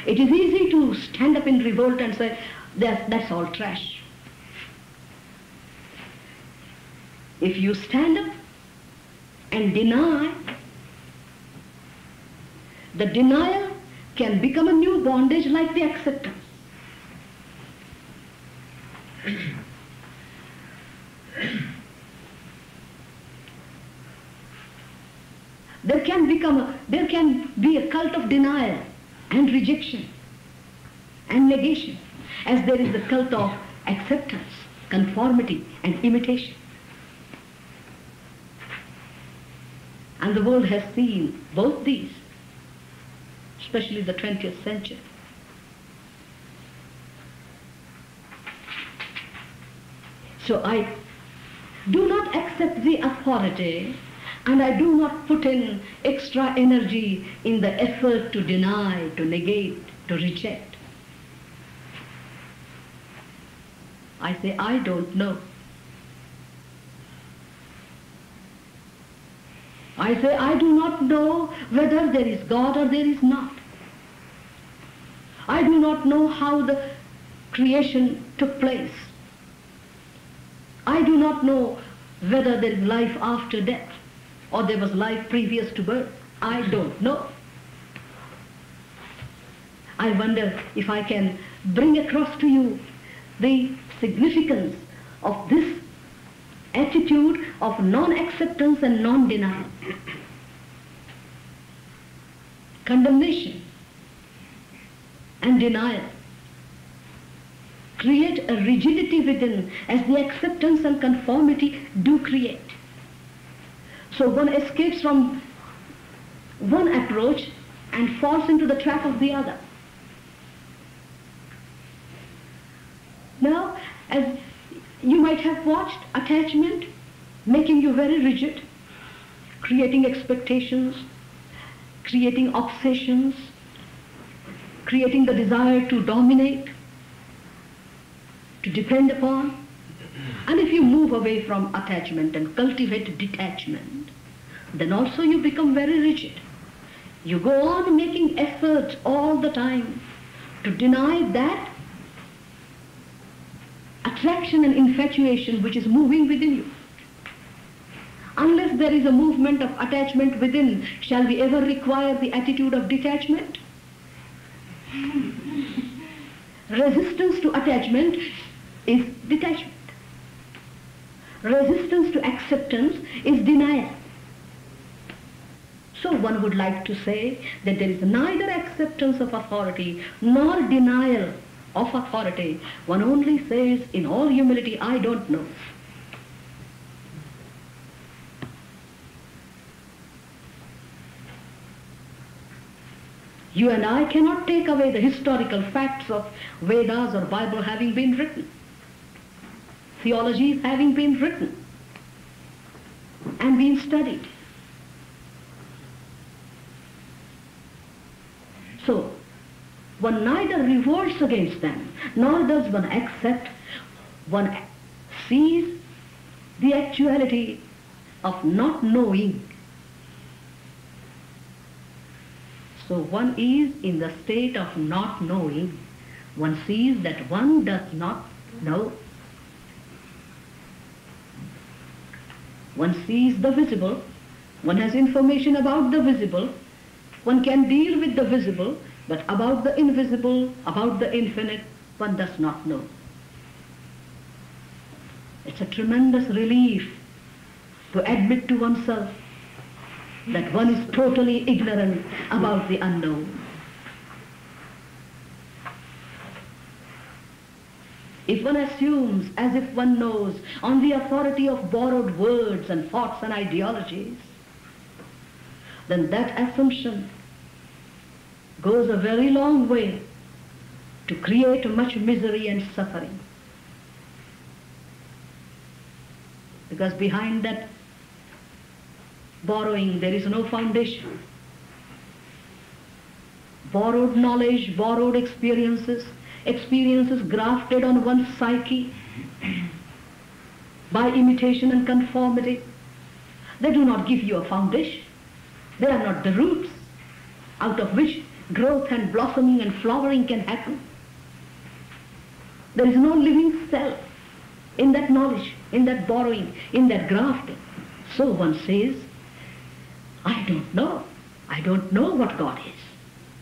It is easy to stand up in revolt and say, that's all trash. If you stand up and deny, the denial can become a new bondage like the acceptance. There can be a cult of denial and rejection and negation, as there is the cult of acceptance, conformity and imitation. And the world has seen both these, especially the 20th century. So I do not accept the authority, and I do not put in extra energy in the effort to deny, to negate, to reject. I say, I don't know. I say, I do not know whether there is God or there is not. I do not know how the creation took place. I do not know whether there is life after death or there was life previous to birth. I don't know. I wonder if I can bring across to you the significance of this attitude of non-acceptance and non-denial. Condemnation and denial create a rigidity within, as the acceptance and conformity do create. So one escapes from one approach and falls into the trap of the other. Now, as you might have watched attachment making you very rigid, creating expectations, creating obsessions, creating the desire to dominate, to depend upon. And if you move away from attachment and cultivate detachment, then also you become very rigid. You go on making efforts all the time to deny that attraction and infatuation which is moving within you. Unless there is a movement of attachment within, shall we ever require the attitude of detachment? Resistance to attachment is detachment. Resistance to acceptance is denial. So one would like to say that there is neither acceptance of authority nor denial of authority. One only says in all humility, I don't know. You and I cannot take away the historical facts of Vedas or Bible having been written. theologies having been written and been studied. So, one neither revolts against them, nor does one accept. One sees the actuality of not knowing. So one is in the state of not knowing. One sees that one does not know. One sees the visible. One has information about the visible. One can deal with the visible, but about the invisible, about the infinite, one does not know. It's a tremendous relief to admit to oneself that one is totally ignorant about the unknown. If one assumes as if one knows on the authority of borrowed words and thoughts and ideologies, then that assumption goes a very long way to create much misery and suffering. Because behind that borrowing there is no foundation. Borrowed knowledge, borrowed experiences, experiences grafted on one's psyche by imitation and conformity, they do not give you a foundation. They are not the roots out of which growth and blossoming and flowering can happen. There is no living self in that knowledge, in that borrowing, in that grafting. So one says, I don't know. I don't know what God is.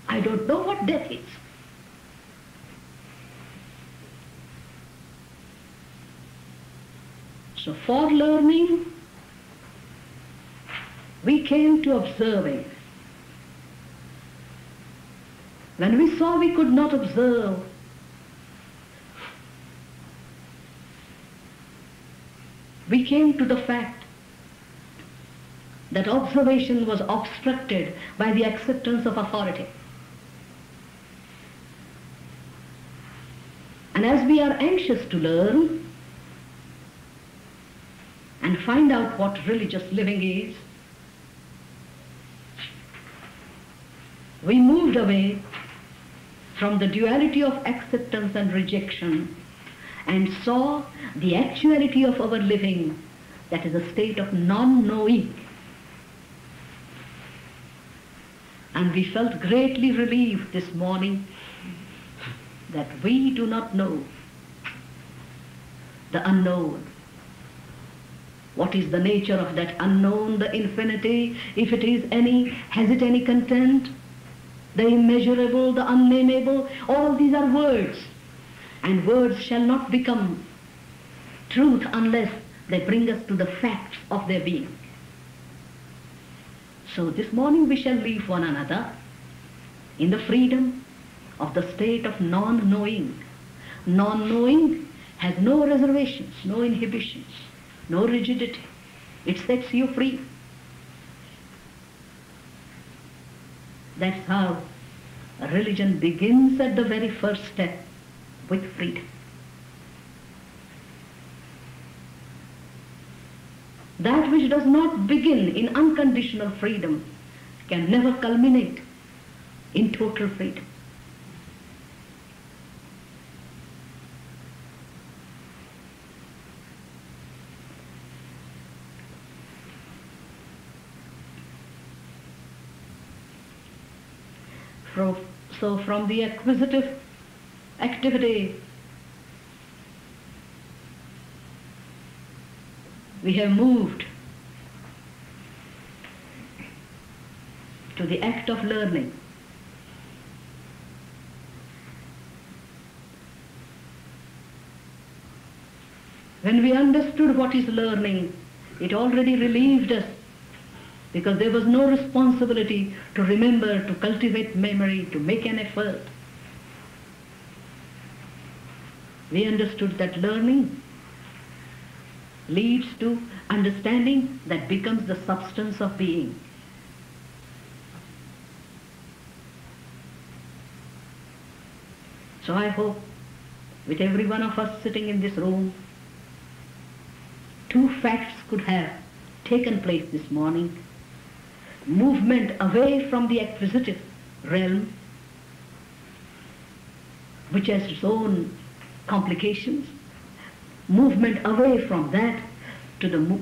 I don't know what death is. So for learning, we came to observing. When we saw we could not observe, we came to the fact that observation was obstructed by the acceptance of authority. And as we are anxious to learn and find out what religious living is, we moved away from the duality of acceptance and rejection and saw the actuality of our living, that is a state of non-knowing. And we felt greatly relieved this morning that we do not know the unknown. What is the nature of that unknown, the infinity, if it is any, has it any content? The immeasurable, the unnameable, all these are words. And words shall not become truth unless they bring us to the facts of their being. So this morning we shall leave one another in the freedom of the state of non-knowing. Non-knowing has no reservations, no inhibitions, no rigidity. It sets you free. That's how a religion begins at the very first step, with freedom. That which does not begin in unconditional freedom can never culminate in total freedom. So from the acquisitive activity, we have moved to the act of learning. When we understood what is learning, it already relieved us, because there was no responsibility to remember, to cultivate memory, to make an effort. We understood that learning leads to understanding that becomes the substance of being. So I hope with every one of us sitting in this room, two facts could have taken place this morning. Movement away from the acquisitive realm, which has its own complications, movement away from that to the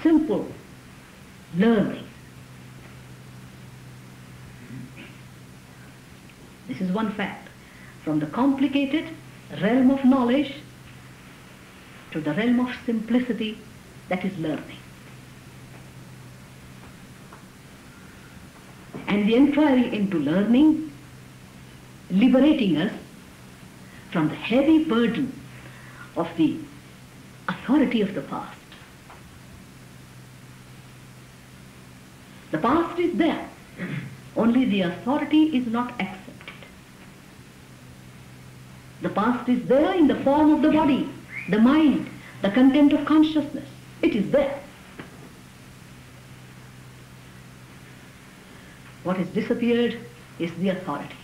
simple learning. This is one fact. From the complicated realm of knowledge to the realm of simplicity, that is learning. And the inquiry into learning, liberating us from the heavy burden of the authority of the past. The past is there, only the authority is not accepted. The past is there in the form of the body, the mind, the content of consciousness. It is there. What has disappeared is the authority.